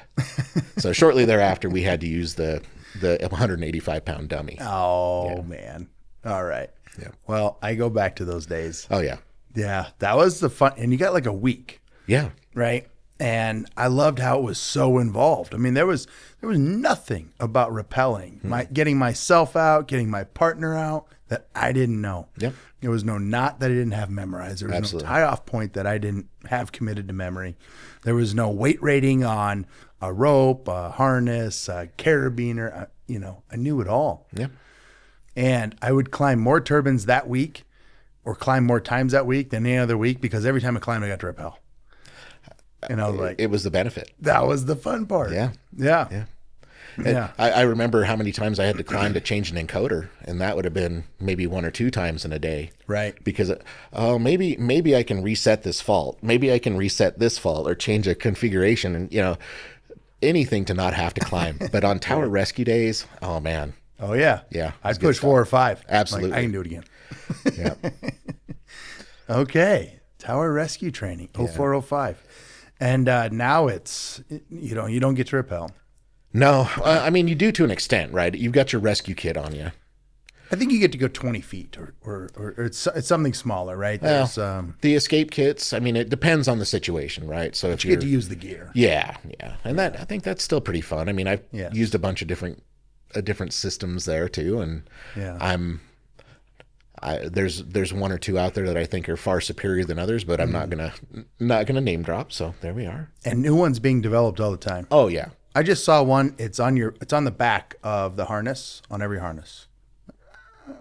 So shortly thereafter, we had to use the 185-pound dummy. Oh, man. All right. Yeah. Well, I go back to those days. Oh, yeah. Yeah, that was the fun. And you got like a week, Yeah. right? And I loved how it was so involved. I mean, there was nothing about rappelling, getting myself out, getting my partner out that I didn't know. Yep. There was no knot that I didn't have memorized. There was Absolutely. no tie-off point that I didn't have committed to memory. There was no weight rating on a rope, a harness, a carabiner. I knew it all. Yeah. And I would climb more turbines that week or climb more times that week than any other week because every time I climbed, I got to rappel. And I was like, It was the benefit. that was the fun part. Yeah. Yeah. Yeah. Yeah. I remember how many times I had to climb to change an encoder, and that would have been maybe 1 or 2 times in a day. Right. Because, maybe I can reset this fault. Maybe I can reset this fault or change a configuration, and anything to not have to climb. But on tower rescue days, oh man, Oh, yeah. Yeah, I'd it's good push 4 or 5. Absolutely. Like, I can do it again. yeah, Okay. Tower rescue training, 0405. And now it's, you don't get to rappel. no, I mean you do to an extent, right? You've got your rescue kit on you. I think you get to go 20 feet or it's something smaller, right? Well, There's, the escape kits. I mean, it depends on the situation, right? So if you get to use the gear. yeah, and I think that's still pretty fun. I mean, I've Yes. used a bunch of different systems there too, and Yeah. there's 1 or 2 out there that I think are far superior than others, but I'm not gonna name drop. So there we are. And new ones being developed all the time. Oh yeah, I just saw one. It's on the back of the harness, on every harness.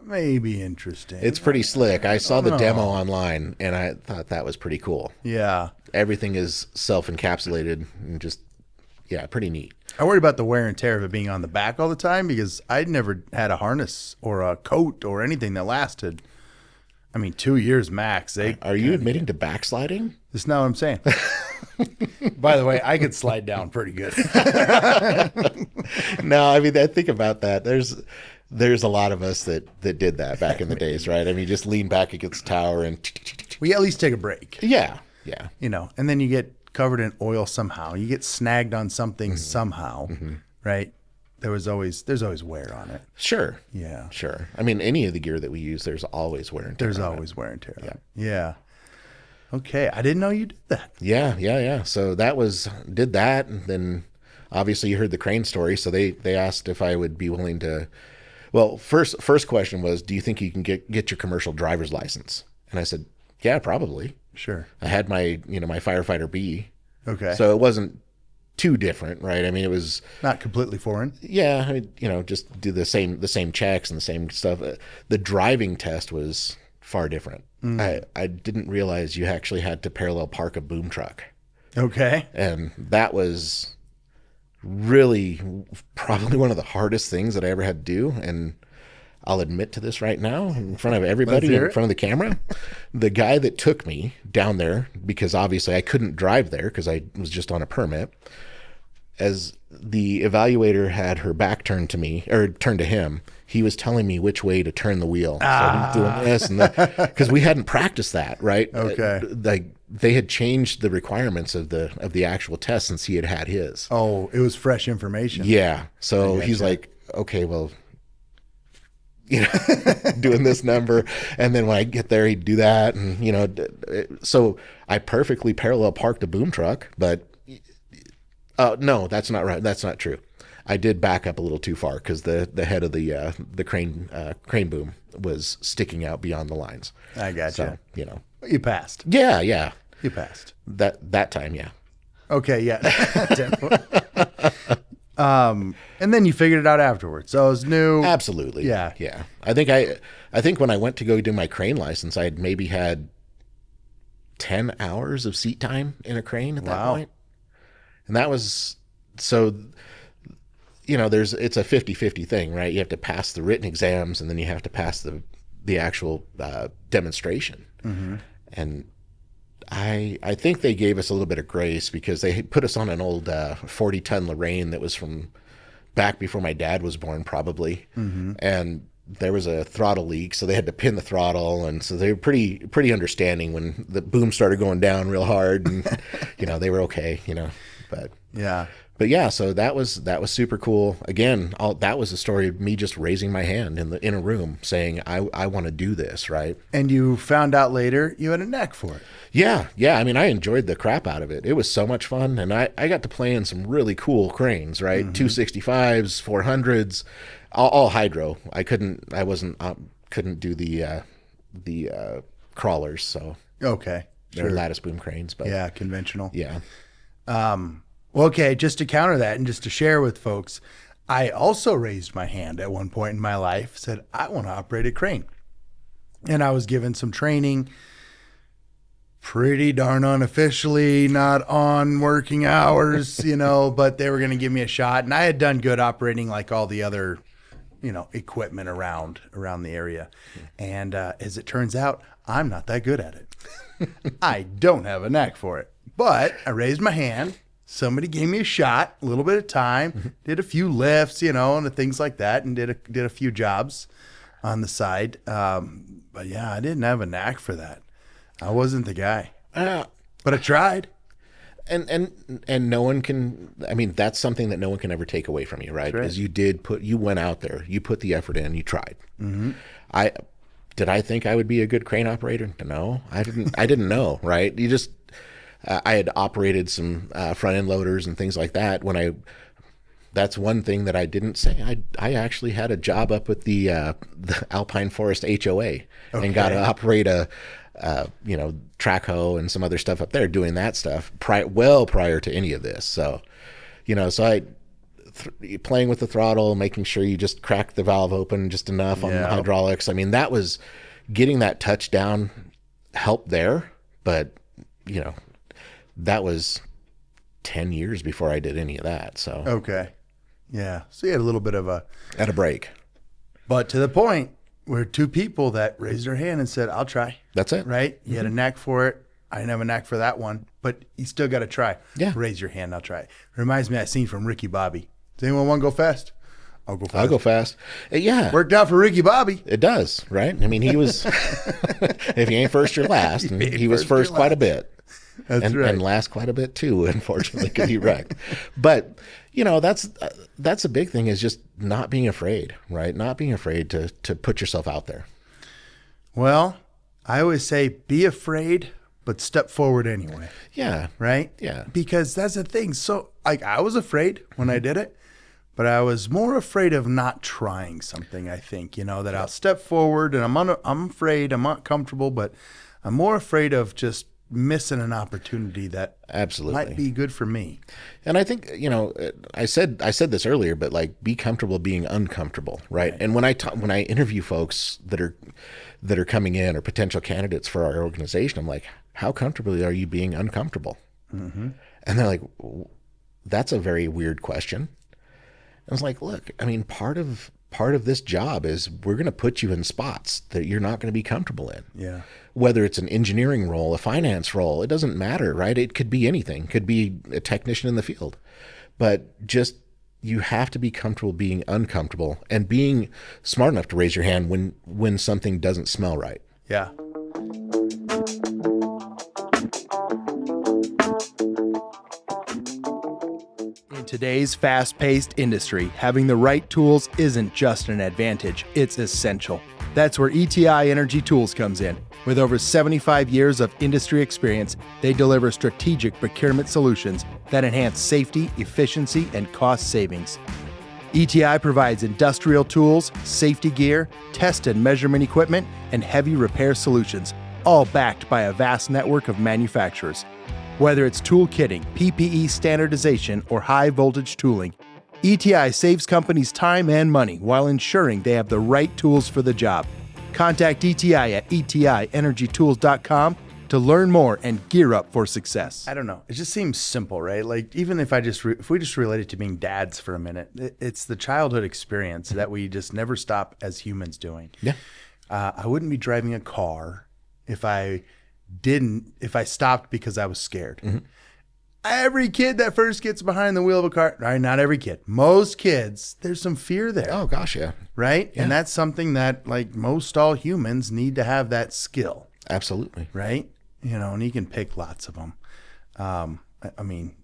Maybe interesting. it's pretty slick. I saw the demo online, and I thought that was pretty cool. Yeah. Everything is self-encapsulated and just pretty neat. I worried about the wear and tear of it being on the back all the time because I'd never had a harness or a coat or anything that lasted. 2 years max. Are you admitting to backsliding? That's not what I'm saying. By the way, I could slide down pretty good. No, I mean, I think about that. There's a lot of us that did that back in the days, right? I mean, just lean back against the tower and We at least take a break, yeah. and then you get covered in oil somehow. You get snagged on something somehow, right? There's always wear on it. Sure. Yeah. Sure. I mean, any of the gear that we use, there's always wear and tear. There's on always wear and tear. Yeah. Yeah. Okay. I didn't know you did that. it. Yeah. So did that, and then obviously you heard the crane story. So they asked if I would be willing to. Well, first question was, do you think you can get your commercial driver's license? And I said, yeah, probably. Sure. I had my my firefighter B, Okay. so it wasn't too different, right? I mean, it was. Not completely foreign. Yeah, I mean, just do the same checks and the same stuff. The driving test was far different. I didn't realize you actually had to parallel park a boom truck, Okay. and that was really probably one of the hardest things that I ever had to do. And I'll admit to this right now in front of everybody, Let's hear in front of the camera. The guy that took me down there, because obviously I couldn't drive there because I was just on a permit, as the evaluator had her back turned to me, or turned to him, he was telling me which way to turn the wheel. So he's doing this and that, because we hadn't practiced that, right? Okay. Like they had changed the requirements of the actual test since he had his. Oh, it was fresh information. Yeah. So he's like, okay, well, doing this number. And then when I get there, he'd do that. And, so I perfectly parallel parked a boom truck, but no, that's not right. That's not true. I did back up a little too far because the head of the crane boom was sticking out beyond the lines. I got So, you. You passed. Yeah. You passed. That time, yeah. Okay, yeah. And then you figured it out afterwards. So it was new. Absolutely. Yeah. Yeah. I think when I went to go do my crane license, I had maybe had 10 hours of seat time in a crane at that point. And that was so, it's a 50-50 thing, right? You have to pass the written exams and then you have to pass the actual demonstration. Mm-hmm. And I think they gave us a little bit of grace because they put us on an old 40-ton Lorraine that was from back before my dad was born, probably. Mm-hmm. And there was a throttle leak, so they had to pin the throttle, and so they were pretty understanding when the boom started going down real hard, and they were okay. But yeah, so that was super cool. Again, that was a story of me just raising my hand in a room saying, I want to do this, right? And you found out later you had a knack for it. Yeah. I mean, I enjoyed the crap out of it. It was so much fun, and I got to play in some really cool cranes, right? 265s, 400s, all hydro. I couldn't do the crawlers, so Okay. they're lattice boom cranes, but Yeah, conventional. yeah. Well, okay, just to counter that and just to share with folks, I also raised my hand at one point in my life, said, I want to operate a crane. And I was given some training, pretty darn unofficially, not on working hours, but they were going to give me a shot. And I had done good operating like all the other, equipment around the area. And as it turns out, I'm not that good at it. I don't have a knack for it. But I raised my hand. Somebody gave me a shot, a little bit of time, did a few lifts, and things like that, and did a few jobs on the side. But yeah, I didn't have a knack for that. I wasn't the guy, but I tried. And no one can. I mean, that's something that no one can ever take away from you, right? Because you went out there, you put the effort in, you tried. Mm-hmm. Did I think I would be a good crane operator? No, I didn't. I didn't know, right? I had operated some front end loaders and things like that. That's one thing that I didn't say. I actually had a job up with the Alpine Forest HOA and got to operate a track hoe and some other stuff up there, doing that stuff prior to any of this. So, playing with the throttle, making sure you just crack the valve open just enough on the hydraulics. I mean, that was getting that touchdown helped there, but that was 10 years before I did any of that. So okay, yeah. So you had a little bit of a break, but to the point where two people that raised their hand and said, "I'll try." That's it, right? You had a knack for it. I didn't have a knack for that one, but you still got to try. Yeah, raise your hand. I'll try it. Reminds me of that scene from Ricky Bobby. Does anyone want to go fast? I'll go fast. I'll go fast. Yeah, worked out for Ricky Bobby. It does, right? I mean, he was. If you ain't first, you're last. And he was first quite a bit. That's right. And last quite a bit too, unfortunately, because he wrecked. But that's a big thing, is just not being afraid, right? Not being afraid to put yourself out there. Well, I always say, be afraid, but step forward anyway. Yeah. Right? Yeah. Because that's the thing. So, I was afraid when I did it, but I was more afraid of not trying something. I think that I'll step forward, and I'm afraid, I'm not comfortable, but I'm more afraid of just missing an opportunity that absolutely might be good for me. And I think, I said this earlier, but like, be comfortable being uncomfortable, right? And when I interview folks that are coming in, or potential candidates for our organization, I'm like, how comfortable are you being uncomfortable? Mm-hmm. And they're like, that's a very weird question. I was like, look, I mean, part of this job is we're going to put you in spots that you're not going to be comfortable in. Yeah. Whether it's an engineering role, a finance role, it doesn't matter, right? It could be anything. It could be a technician in the field. But just, you have to be comfortable being uncomfortable and being smart enough to raise your hand when something doesn't smell right. Yeah. In today's fast-paced industry, having the right tools isn't just an advantage, it's essential. That's where ETI Energy Tools comes in. With over 75 years of industry experience, they deliver strategic procurement solutions that enhance safety, efficiency, and cost savings. ETI provides industrial tools, safety gear, test and measurement equipment, and heavy repair solutions, all backed by a vast network of manufacturers. Whether it's tool kitting, PPE standardization, or high voltage tooling, ETI saves companies time and money while ensuring they have the right tools for the job. Contact ETI at etienergytools.com to learn more and gear up for success. I don't know. It just seems simple, right? Like, even if if we just relate it to being dads for a minute, it's the childhood experience that we just never stop as humans doing. Yeah. I wouldn't be driving a car if I stopped because I was scared. Mm-hmm. Every kid that first gets behind the wheel of a car, right? Not every kid, most kids, there's some fear there. Oh gosh, yeah. Right? Yeah. And that's something that, like, most all humans need to have that skill. Absolutely. Right? And you can pick lots of them. I mean,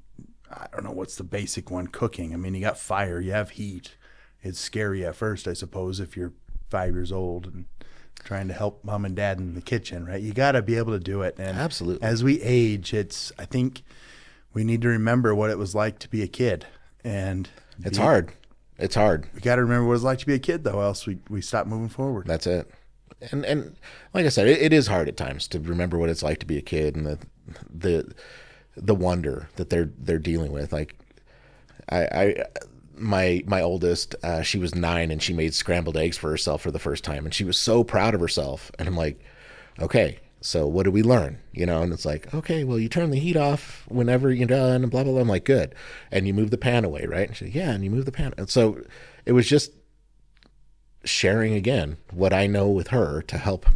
I don't know, what's the basic one? Cooking. I mean, you got fire, you have heat. It's scary at first, I suppose, if you're 5 years old and trying to help mom and dad in the kitchen, right? You got to be able to do it. And absolutely, as we age, I think we need to remember what it was like to be a kid. And it's hard. It's hard. We got to remember what it's like to be a kid, though, else we stop moving forward. That's it. And like I said, it is hard at times to remember what it's like to be a kid and the wonder that they're dealing with. Like my oldest, she was 9 and she made scrambled eggs for herself for the first time, and she was so proud of herself. And I'm like, okay, so what do we learn? And it's like, okay, well, you turn the heat off whenever you're done and blah, blah, blah. I'm like, good. And you move the pan away, right? And she's like, yeah, and you move the pan. And so it was just sharing again what I know with her to help,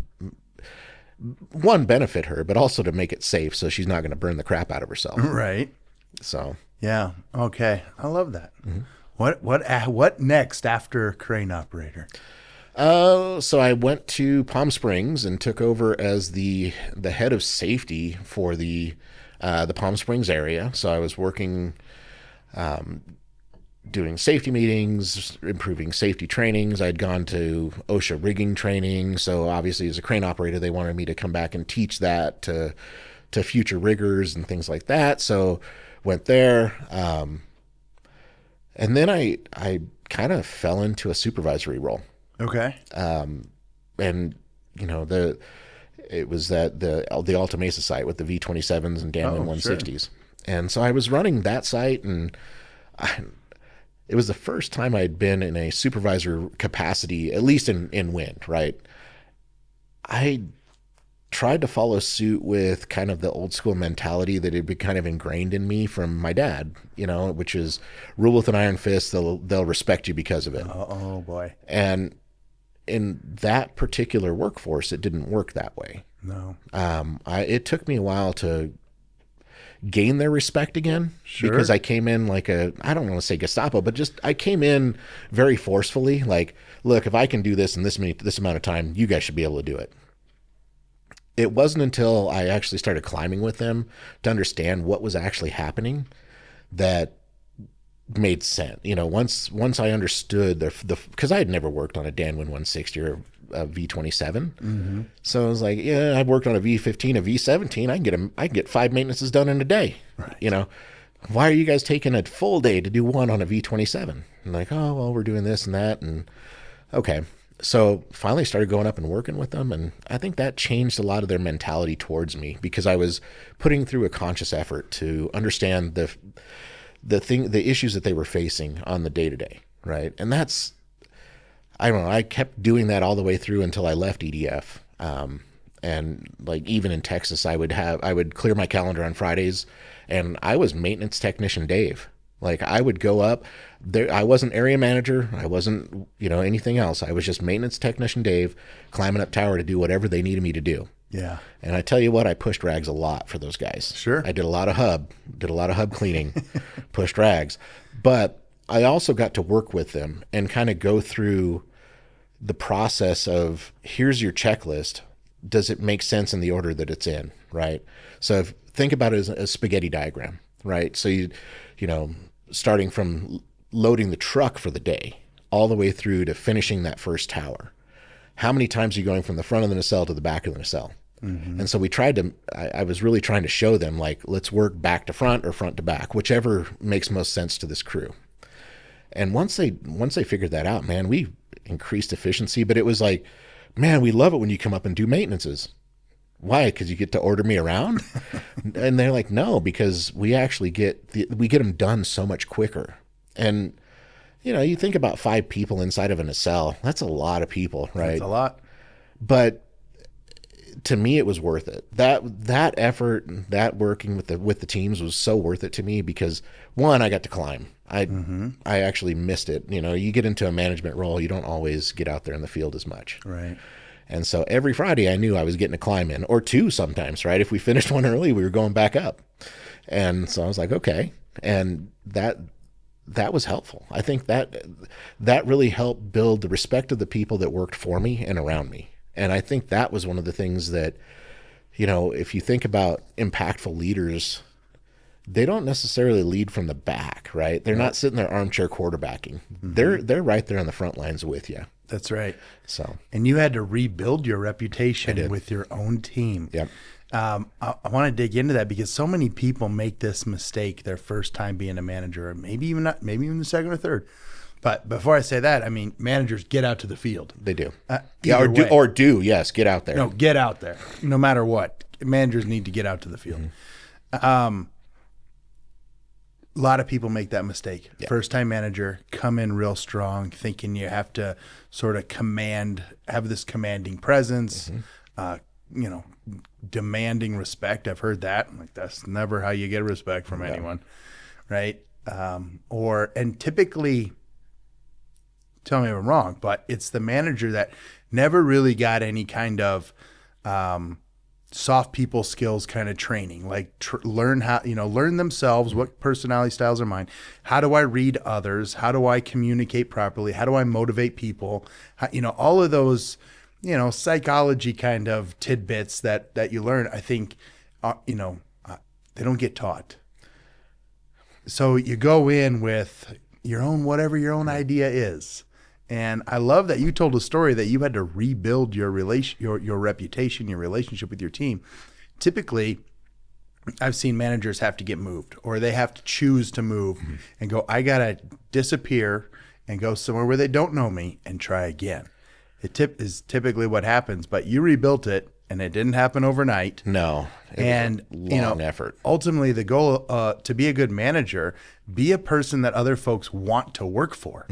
one, benefit her, but also to make it safe so she's not going to burn the crap out of herself. Right. So. Yeah. Okay. I love that. Mm-hmm. What next after crane operator? So I went to Palm Springs and took over as the head of safety for the Palm Springs area. So I was working, doing safety meetings, improving safety trainings. I'd gone to OSHA rigging training. So obviously as a crane operator, they wanted me to come back and teach that to future riggers and things like that. So went there. And then I kind of fell into a supervisory role. Okay. And it was the Alta Mesa site with the V27s and Danwin 160s. Sure. And so I was running that site, and it was the first time I'd been in a supervisor capacity, at least in wind, right? I tried to follow suit with kind of the old school mentality that had been kind of ingrained in me from my dad, which is rule with an iron fist. They'll respect you because of it. Oh boy. And in that particular workforce, it didn't work that way. No. It took me a while to gain their respect again. Sure. Because I came in like I don't want to say Gestapo, but just I came in very forcefully. Like, look, if I can do this in this amount of time, you guys should be able to do it. It wasn't until I actually started climbing with them to understand what was actually happening that made sense. Once I understood because I had never worked on a Danwin 160 or a V27. Mm-hmm. So I was like, yeah, I've worked on a V15, a V17. I can get 5 maintenances done in a day. Right. Why are you guys taking a full day to do one on a V27? I'm like, oh, well, we're doing this and that. And okay. So finally started going up and working with them. And I think that changed a lot of their mentality towards me because I was putting through a conscious effort to understand the issues that they were facing on the day-to-day, right? And that's, I don't know, I kept doing that all the way through until I left EDF. And like even in Texas, I would clear my calendar on Fridays, and I was maintenance technician Dave. Like I would go up there. I wasn't area manager. I wasn't, anything else. I was just maintenance technician Dave, climbing up tower to do whatever they needed me to do. Yeah. And I tell you what, I pushed rags a lot for those guys. Sure. I did a lot of hub cleaning, pushed rags. But I also got to work with them and kind of go through the process of here's your checklist. Does it make sense in the order that it's in, right? So think about it as a spaghetti diagram, right? So starting from loading the truck for the day all the way through to finishing that first tower. How many times are you going from the front of the nacelle to the back of the nacelle? Mm-hmm. And so I was really trying to show them, like, let's work back to front or front to back, whichever makes most sense to this crew. And once they figured that out, man, we increased efficiency, but it was like, man, we love it when you come up and do maintenances. Why? Because you get to order me around? And they're like, no, because we actually get them done so much quicker. And, you think about 5 people inside of a nacelle. That's a lot of people, right? That's a lot. But to me, it was worth it. That effort, that working with the teams was so worth it to me because, one, I got to climb. I actually missed it. You get into a management role, you don't always get out there in the field as much. Right. And so every Friday I knew I was getting a climb in, or 2 sometimes, right? If we finished one early, we were going back up. And so I was like, okay. And that was helpful. I think that really helped build the respect of the people that worked for me and around me. And I think that was one of the things that, if you think about impactful leaders, they don't necessarily lead from the back, right? They're not sitting there armchair quarterbacking. They're right there on the front lines with you. That's right. So, and you had to rebuild your reputation with your own team. Yep. I want to dig into that because so many people make this mistake their first time being a manager, or maybe even the second or third. But before I say that, I mean, managers get out to the field. They do. Yes, get out there. No, get out there. No matter what, managers need to get out to the field. A lot of people make that mistake. Yeah. First time manager, come in real strong, thinking you have to sort of have this commanding presence, demanding respect. I've heard that. I'm like, that's never how you get respect from anyone, right? And typically, tell me if I'm wrong, but it's the manager that never really got any kind of soft people skills kind of training, like learn themselves, what personality styles are mine. How do I read others? How do I communicate properly? How do I motivate people? All of those, psychology kind of tidbits that you learn, I think, they don't get taught. So you go in with whatever your own idea is. And I love that you told a story that you had to rebuild your reputation, your relationship with your team. Typically, I've seen managers have to get moved, or they have to choose to move and go, I got to disappear and go somewhere where they don't know me and try again. It is typically what happens, but you rebuilt it and it didn't happen overnight. No. It was a long effort. Ultimately, the goal to be a good manager, be a person that other folks want to work for.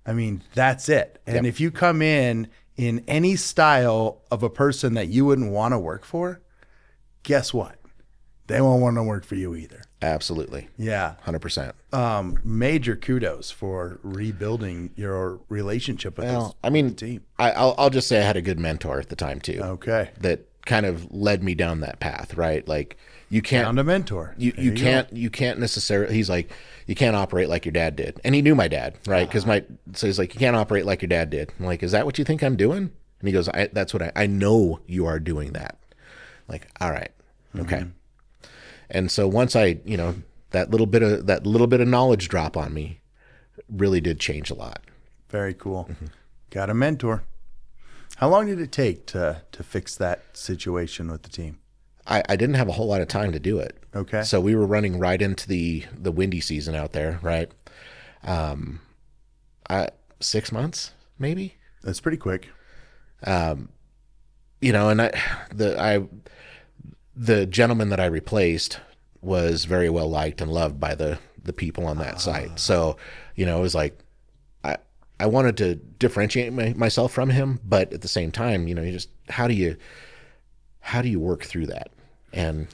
I mean, that's it. And if you come in any style of a person that you wouldn't want to work for, guess what? They won't want to work for you either. Absolutely. Yeah. 100%. Major kudos for rebuilding your relationship with the team. I'll just say I had a good mentor at the time too. Okay. That kind of led me down that path, right? Like you can't found a mentor. You can't necessarily. He's like, you can't operate like your dad did, and he knew my dad, right? Because so he's like, you can't operate like your dad did. I'm like, is that what you think I'm doing? And he goes, that's what I know you are doing that. I'm like, all right, okay. And so once I, that little bit of knowledge drop on me, really did change a lot. Very cool. Got a mentor. How long did it take to fix that situation with the team? I didn't have a whole lot of time to do it. Okay. So we were running right into the windy season out there, right? 6 months, maybe. That's pretty quick. And the gentleman that I replaced was very well liked and loved by the people on that site. So, it was like, I wanted to differentiate myself from him, but at the same time, you just, how do you work through that? And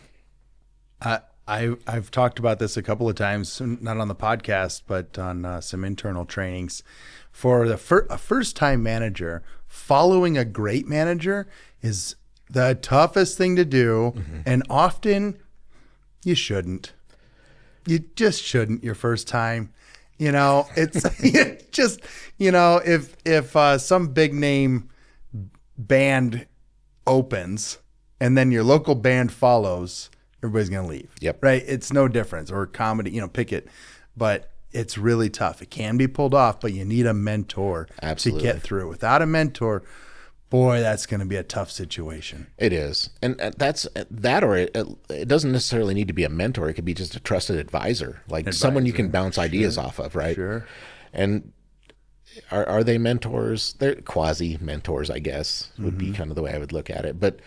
I've talked about this a couple of times, not on the podcast, but on some internal trainings. For a first-time manager, following a great manager is the toughest thing to do, and often you shouldn't. You just shouldn't your first time. It's just, if some big name band opens and then your local band follows, everybody's going to leave. Yep. Right? It's no difference. Or comedy, pick it. But it's really tough. It can be pulled off, but you need a mentor to get through. Without a mentor, boy, that's going to be a tough situation. It is. And that's that, or it doesn't necessarily need to be a mentor. It could be just a trusted advisor, someone you can bounce ideas off of, right? Sure. And are they mentors? They're quasi mentors, I guess, would be kind of the way I would look at it. But,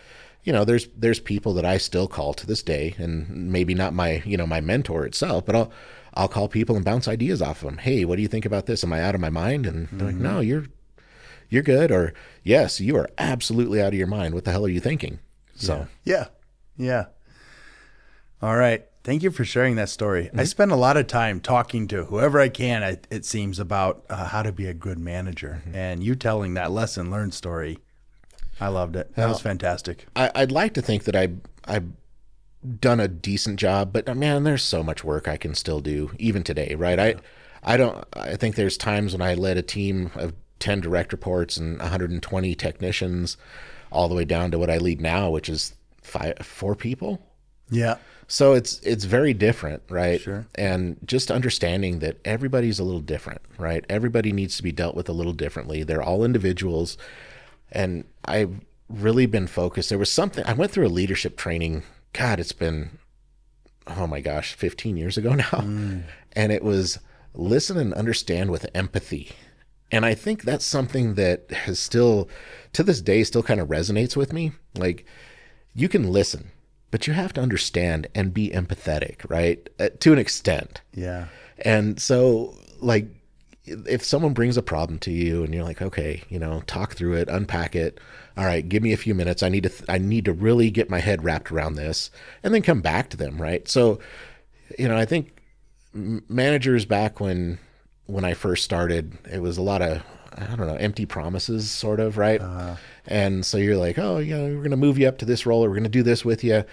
there's people that I still call to this day, and maybe not my mentor itself, but I'll call people and bounce ideas off of them. Hey, what do you think about this? Am I out of my mind? And they're like, no, you're good. Or yes, you are absolutely out of your mind. What the hell are you thinking? So yeah. All right. Thank you for sharing that story. I spend a lot of time talking to whoever I can, it seems, about how to be a good manager. And you telling that lesson learned story, I loved it. That was fantastic. I'd like to think that I've done a decent job, but man, there's so much work I can still do even today, right? I think there's times when I led a team of 10 direct reports and 120 technicians, all the way down to what I lead now, which is 4 people. Yeah. So it's very different, right? Sure. And just understanding that everybody's a little different, right? Everybody needs to be dealt with a little differently. They're all individuals. And I've really been focused. There was something, I went through a leadership training. God, it's been, oh my gosh, 15 years ago now. And it was listen and understand with empathy. And I think that's something that has still, to this day, still kind of resonates with me. Like, you can listen, but you have to understand and be empathetic, right? To an extent. Yeah. And so, like, if someone brings a problem to you and you're like, okay, talk through it, unpack it. All right, give me a few minutes. I need to really get my head wrapped around this, and then come back to them, right? So, I think managers back when I first started, it was a lot of, I don't know, empty promises, sort of, right? And so you're like, oh, we're going to move you up to this role, or we're going to do this with you.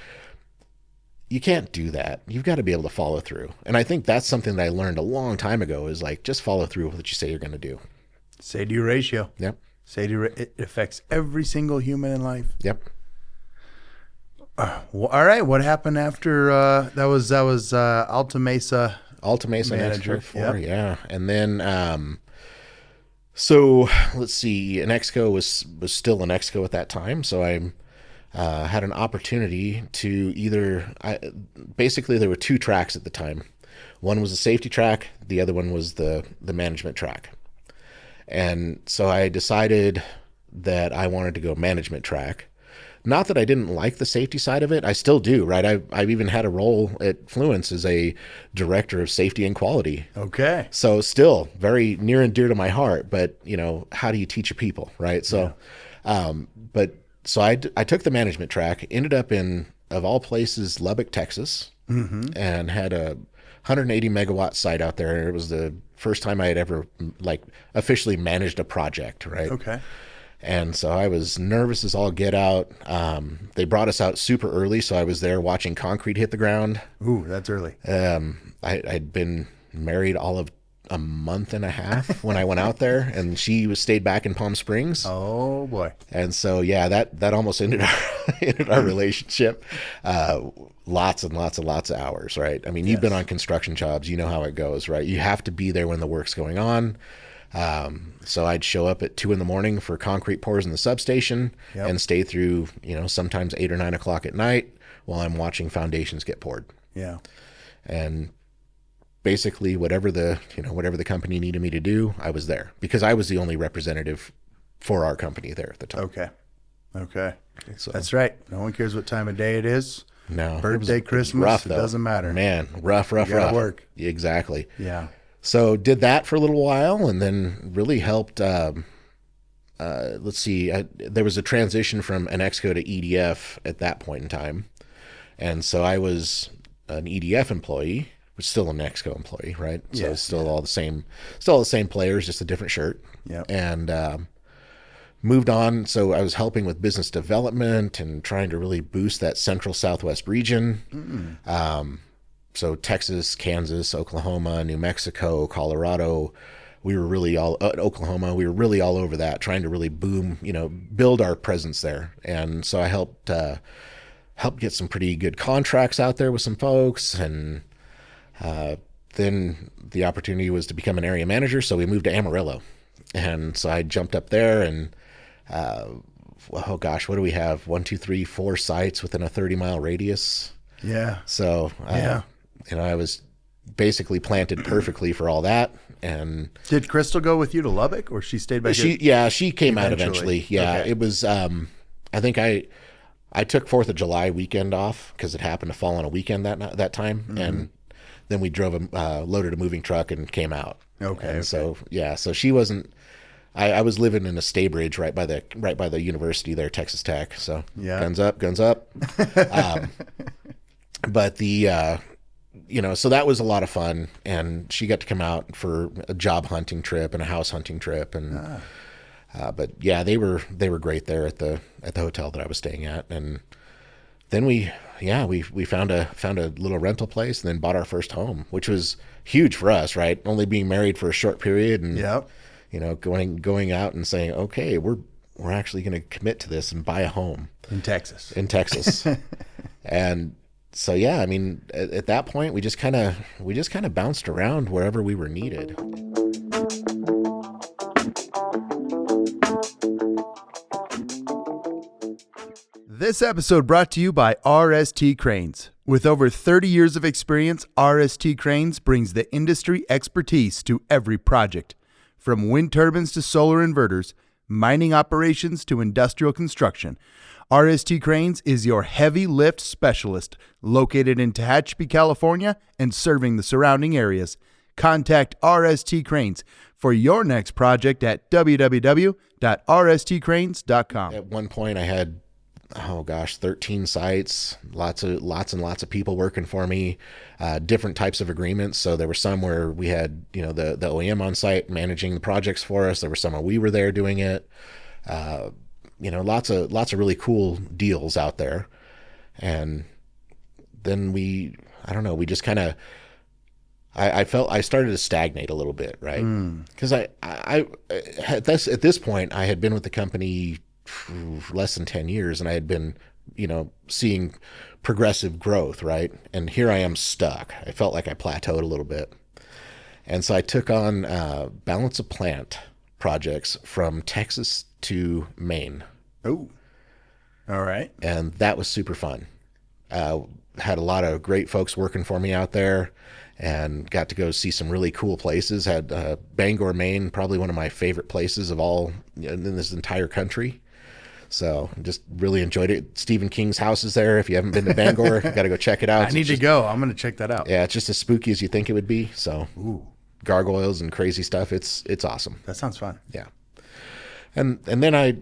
You can't do that. You've got to be able to follow through. And I think that's something that I learned a long time ago, is like, just follow through with what you say you're going to do. Say to your ratio. Yep. It affects every single human in life. Yep. Well, all right. What happened after that was Alta Mesa Manager. Yep. Yeah. And then, so let's see, an Exco was still an Exco at that time. So I had an opportunity to basically there were two tracks at the time. One was the safety track. The other one was the management track. And so I decided that I wanted to go management track. Not that I didn't like the safety side of it. I still do, right? I've even had a role at Fluence as a director of safety and quality. Okay. So still very near and dear to my heart, but how do you teach your people, right? So, so I took the management track, ended up in, of all places, Lubbock, Texas, and had a 180 megawatt site out there. It was the first time I had ever officially managed a project, right? Okay. And so I was nervous as all get out. They brought us out super early, so I was there watching concrete hit the ground. Ooh, that's early. I'd been married all of a month and a half when I went out there, and she stayed back in Palm Springs. Oh boy. And so, yeah, that almost ended our relationship. Lots and lots and lots of hours, right? I mean, you've been on construction jobs, you know how it goes, right? You have to be there when the work's going on. So I'd show up at 2 a.m. for concrete pours in the substation and stay through, sometimes 8 or 9 o'clock at night while I'm watching foundations get poured. Yeah. And basically whatever the company needed me to do, I was there because I was the only representative for our company there at the time. Okay. So, that's right. No one cares what time of day it is. No. Birthday, Christmas, rough, it doesn't matter. Man, rough. Work. Exactly. Yeah. So did that for a little while, and then really helped. Let's see, there was a transition from an Exco to EDF at that point in time, and so I was an EDF employee, but still an Exco employee, right? So it's still all the same players, just a different shirt. Yeah. And moved on. So I was helping with business development and trying to really boost that central Southwest region. So Texas, Kansas, Oklahoma, New Mexico, Colorado, we were really all Oklahoma. We were really all over that, trying to really boom, build our presence there. And so I helped get some pretty good contracts out there with some folks. And then the opportunity was to become an area manager. So we moved to Amarillo. And so I jumped up there and, oh gosh, what do we have? 1, 2, 3, 4 sites within a 30-mile radius. Yeah. So, I was basically planted perfectly for all that. And did Crystal go with you to Lubbock, or she stayed back here? She came out eventually. Yeah. Okay. It was, I think I took 4th of July weekend off because it happened to fall on a weekend that time. And then we drove loaded a moving truck and came out. Okay. And so she wasn't, I was living in a Staybridge right by the university there, Texas Tech. So guns up. But so that was a lot of fun, and she got to come out for a job hunting trip and a house hunting trip, and but yeah, they were great there at the hotel that I was staying at, and then we found a little rental place and then bought our first home, which was huge for us, right? Only being married for a short period, and going out and saying, okay, we're actually going to commit to this and buy a home in Texas. and so yeah, I mean, at that point, we just kind of bounced around wherever we were needed. This episode brought to you by RST Cranes. With over 30 years of experience, RST Cranes brings the industry expertise to every project. From wind turbines to solar inverters, mining operations to industrial construction, RST Cranes is your heavy lift specialist, located in Tehachapi, California, and serving the surrounding areas. Contact RST Cranes for your next project at www.rstcranes.com. At one point, I had 13 sites, lots and lots of people working for me, different types of agreements. So there were some where we had, the OEM on site managing the projects for us. There were some where we were there doing it. Lots of really cool deals out there. And then we just kind of, I felt I started to stagnate a little bit, right? Because at this point I had been with the company less than 10 years, and I had been, seeing progressive growth, right? And here I am stuck. I felt like I plateaued a little bit. And so I took on balance of plant projects from Texas to Maine. Oh, all right. And that was super fun. Had a lot of great folks working for me out there, and got to go see some really cool places. Had Bangor, Maine, probably one of my favorite places of all in this entire country. So just really enjoyed it. Stephen King's house is there. If you haven't been to Bangor, you got to go check it out. I need to go. I'm going to check that out. Yeah, it's just as spooky as you think it would be. So gargoyles and crazy stuff. It's awesome. That sounds fun. Yeah. And then I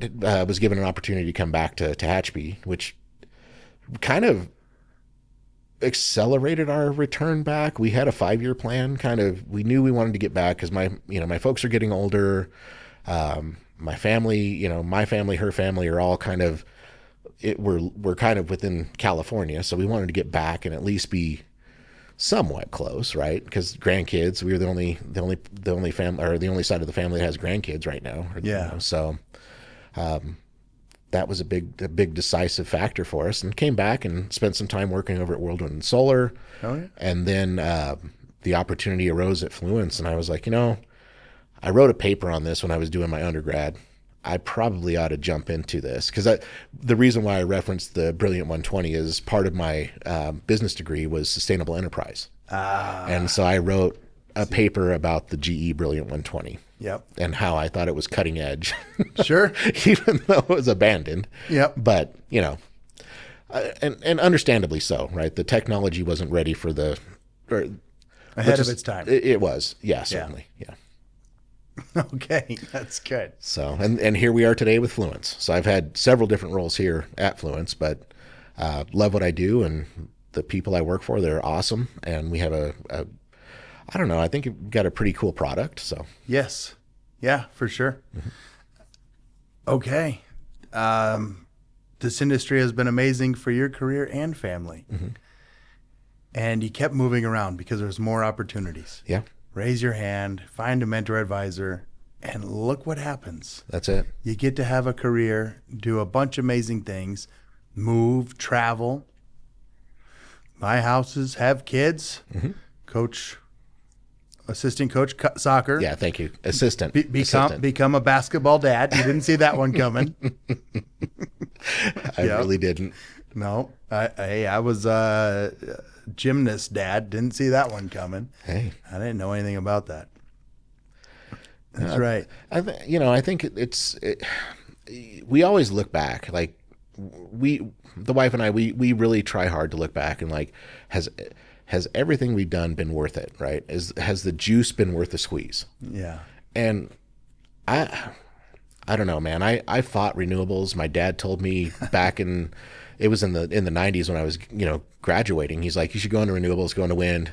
was given an opportunity to come back to Tehachapi, which kind of accelerated our return back. We had a 5-year plan. We knew we wanted to get back because my folks are getting older. My family, my family, her family are all we're kind of within California. So we wanted to get back and at least be somewhat close, right? Because grandkids, we were the only family, or the only side of the family that has grandkids right now. Yeah. So, that was a big decisive factor for us, and came back and spent some time working over at Whirlwind and Solar. Oh, yeah. And then, the opportunity arose at Fluence, and I was like, I wrote a paper on this when I was doing my undergrad. I probably ought to jump into this, because the reason why I referenced the Brilliant 120 is part of my business degree was sustainable enterprise. And so I wrote a paper about the GE Brilliant 120. Yep. And how I thought it was cutting edge. Sure. Even though it was abandoned. Yep. But, and understandably so, right? The technology wasn't ready for ahead of its time. It was. Yeah, certainly. Yeah. Okay, that's good. So, and here we are today with Fluence. So I've had several different roles here at Fluence, but love what I do, and the people I work for, they're awesome. And we have I don't know, I think we've got a pretty cool product. So yes. Yeah, for sure. Mm-hmm. Okay. This industry has been amazing for your career and family. Mm-hmm. And you kept moving around because there's more opportunities. Yeah. Raise your hand, find a mentor advisor, and look what happens. That's it. You get to have a career, do a bunch of amazing things, move, travel, buy houses, have kids, assistant coach soccer. Yeah, thank you. Assistant. Become a basketball dad. You didn't see that one coming. I really didn't. No. I was gymnast dad. Didn't see that one coming. Hey, I didn't know anything about that. That's right. I think we always look back. Like the wife and I, we really try hard to look back and like, has everything we've done been worth it? Right? Has the juice been worth the squeeze? Yeah. And I don't know, man. I fought renewables. My dad told me back it was in the 90s when I was, graduating. He's like, you should go into renewables, go into wind,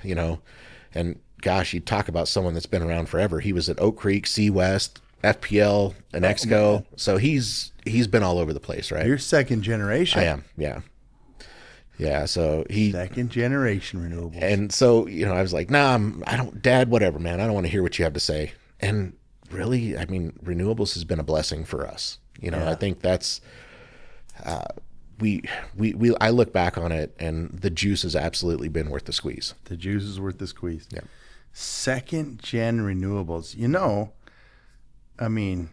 and gosh, you talk about someone that's been around forever. He was at Oak Creek, Sea West, FPL, and Exco. So he's been all over the place, right? You're second generation. I am. Yeah. Yeah. So second generation renewables. And so, I was like, nah, Dad, whatever, man. I don't want to hear what you have to say. And really, I mean, renewables has been a blessing for us. I think that's I look back on it, and the juice has absolutely been worth the squeeze. The juice is worth the squeeze. Yeah. Second gen renewables. You know, I mean,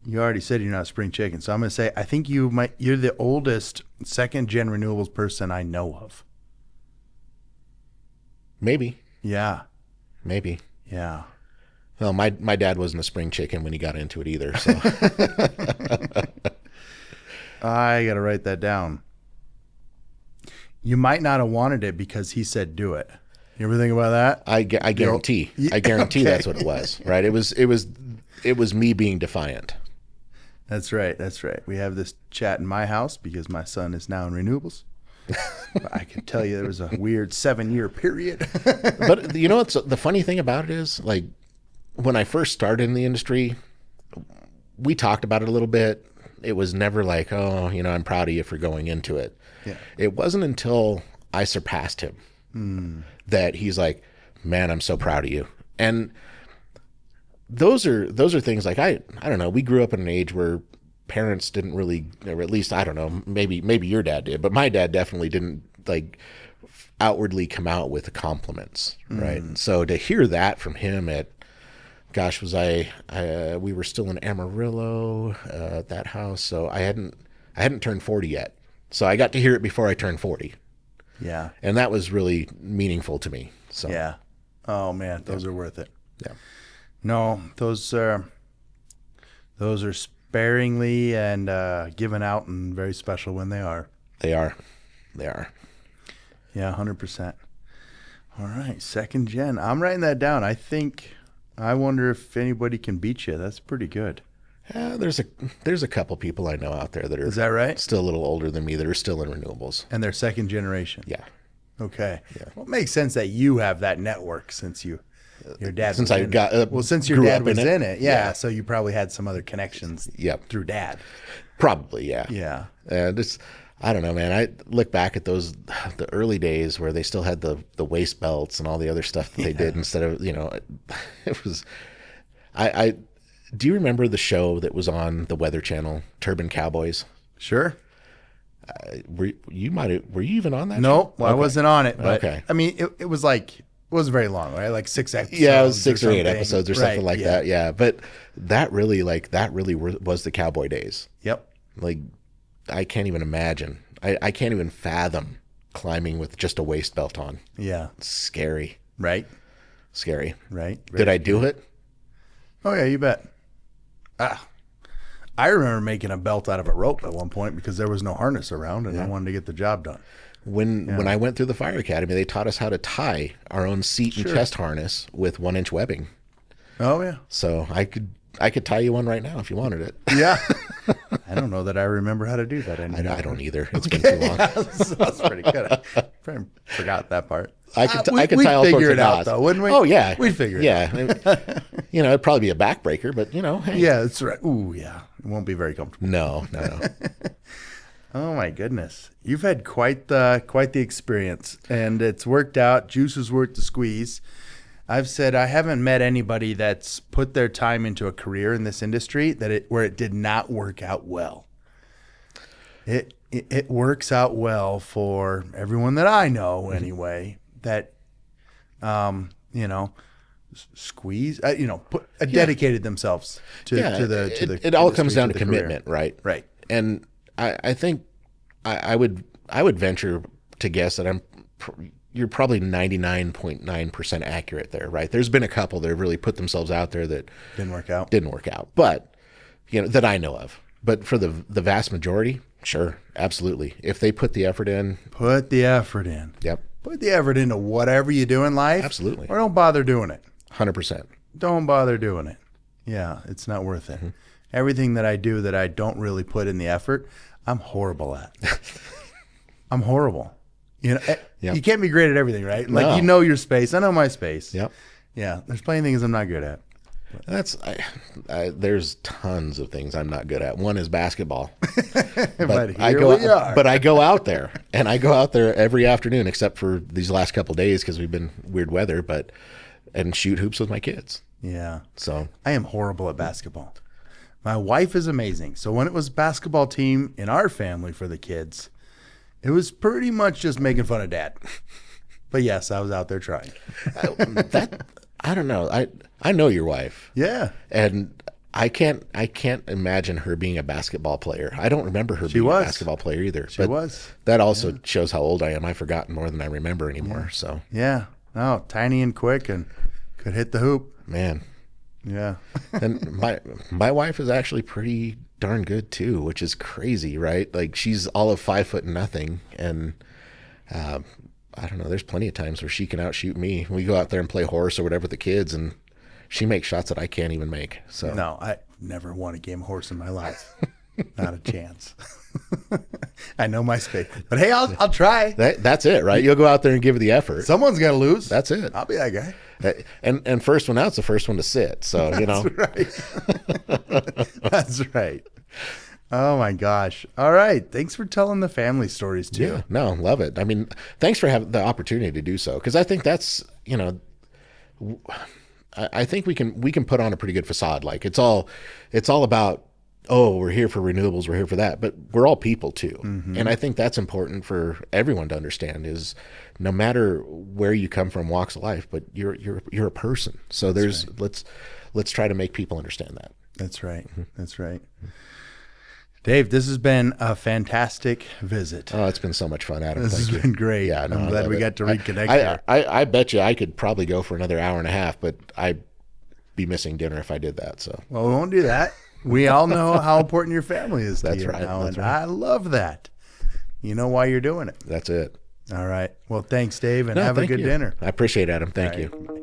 you already said you're not a spring chicken, so I'm going to say I think you're the oldest second gen renewables person I know of. Maybe. Yeah. Maybe. Yeah. Well, my dad wasn't a spring chicken when he got into it either. So I got to write that down. You might not have wanted it because he said do it. You ever think about that? I guarantee. I guarantee Okay. that's what it was. Right? It was me being defiant. That's right. That's right. We have this chat in my house because my son is now in renewables. I can tell you there was a weird 7-year period. But you know what's the funny thing about it is, like, when I first started in the industry, we talked about it a little bit. It was never like, oh, you know, I'm proud of you for going into it. Yeah. It wasn't until I surpassed him that he's like, man, I'm so proud of you. And those are things like, I don't know. We grew up in an age where parents didn't really, or at least, I don't know, maybe your dad did, but my dad definitely didn't like outwardly come out with compliments. Right. So to hear that from him at, gosh, we were still in Amarillo at that house. So I hadn't turned 40 yet. So I got to hear it before I turned 40. Yeah. And that was really meaningful to me. So Yeah. Oh man, those are worth it. Yeah. No, those are sparingly and given out and very special when they are. They are. Yeah, 100%. All right, second gen. I'm writing that down. I wonder if anybody can beat you. That's pretty good. Yeah, there's a couple people I know out there that are Is that right? still a little older than me that are still in renewables. And they're second generation. Yeah. Okay. Yeah. Well, it makes sense that you have that network since your dad Since was I in got it. Well, since your grew dad up was in in it. it. Yeah. So you probably had some other connections Yep. through dad. Probably, yeah. Yeah. Just I don't know, man. I look back at the early days where they still had the waist belts and all the other stuff that they did instead of, you know, it was I do you remember the show that was on the Weather Channel, Turban Cowboys? Sure. Were you even on that? No, show? well, I Okay. wasn't on it. But Okay. I mean, it was like, it wasn't very long, right? Like 6 episodes. Yeah, it was 6 or 8 something. episodes or Right, something like yeah. that. Yeah, but that really was the cowboy days. Yep. Like, I can't even imagine. I can't even fathom climbing with just a waist belt on. Yeah. It's scary. Right. Scary. Right. Did I do it? Oh yeah, you bet. I remember making a belt out of a rope at one point because there was no harness around, and I wanted to get the job done. When I went through the fire academy, they taught us how to tie our own seat and Sure. chest harness with 1-inch webbing. Oh yeah. So I could tie you one right now if you wanted it. Yeah. I don't know that I remember how to do that anymore. I don't either. It's been too long. That's pretty good. I forgot that part. I could We'd tie all sorts figure of it out knots. though, wouldn't we? Oh yeah, We'd figure it out. Yeah, you know, it'd probably be a backbreaker, but you know, hey. Yeah, that's right. Ooh, yeah. It won't be very comfortable. No. Oh my goodness. You've had quite the experience, and it's worked out. Juice is worth the squeeze. I've said I haven't met anybody that's put their time into a career in this industry where it did not work out well. It works out well for everyone that I know anyway, that you know, squeeze, dedicated themselves to the It all industry, comes down to the career. commitment, right? Right. And I think I would venture to guess that you're probably 99.9% accurate there, right? There's been a couple that have really put themselves out there that Didn't work out. but you know, that I know of. But for the vast majority, sure, absolutely. If they put the effort in, Put the effort in. yep, Put the effort into whatever you do in life. Absolutely. Or don't bother doing it. 100%. Don't bother doing it. Yeah, it's not worth it. Everything that I do that I don't really put in the effort, I'm horrible at. I'm horrible. You know, Yep. You can't be great at everything, right? Like, No. you know your space. I know my space. Yep. Yeah, there's plenty of things I'm not good at. There's tons of things I'm not good at. One is basketball. But I here go, we are. But I go out there, and I go out there every afternoon, except for these last couple of days because we've been weird weather. And shoot hoops with my kids. Yeah. So I am horrible at basketball. My wife is amazing. So when it was basketball team in our family for the kids, It was pretty much just making fun of Dad. But yes, I was out there trying. I don't know. I know your wife. Yeah. And I can't imagine her being a basketball player. I don't remember her being a basketball player either. She was. That also shows how old I am. I've forgotten more than I remember anymore. So yeah. No, tiny and quick and could hit the hoop. Man. Yeah. And my wife is actually pretty darn good too, which is crazy, right? Like she's all of 5 foot nothing, and I don't know. There's plenty of times where she can outshoot me. We go out there and play horse or whatever with the kids, and she makes shots that I can't even make. So no, I never won a game of horse in my life. Not a chance. I know my space, but hey, I'll try. That's it, right? You'll go out there and give it the effort. Someone's got to lose. That's it. I'll be that guy. And first one out's the first one to sit. So That's right. That's right. Oh my gosh. All right. Thanks for telling the family stories too. Yeah, no, love it. I mean, thanks for having the opportunity to do so. Because I think that's, I think we can put on a pretty good facade. Like it's all about, oh, we're here for renewables, we're here for that, but we're all people too. Mm-hmm. And I think that's important for everyone to understand is no matter where you come from, walks of life, but you're a person. So let's try to make people understand that. That's right. Mm-hmm. That's right. Dave, this has been a fantastic visit. Oh, it's been so much fun, Adam. This has been great. Yeah, I'm glad we got to reconnect here. I bet you I could probably go for another hour and a half, but I'd be missing dinner if I did that. So well, we won't do that. We all know how important your family is to That's you right. now, That's and right. I love that. You know why you're doing it. That's it. All right. Well, thanks, Dave, and have a good dinner. I appreciate it, Adam. Thank you.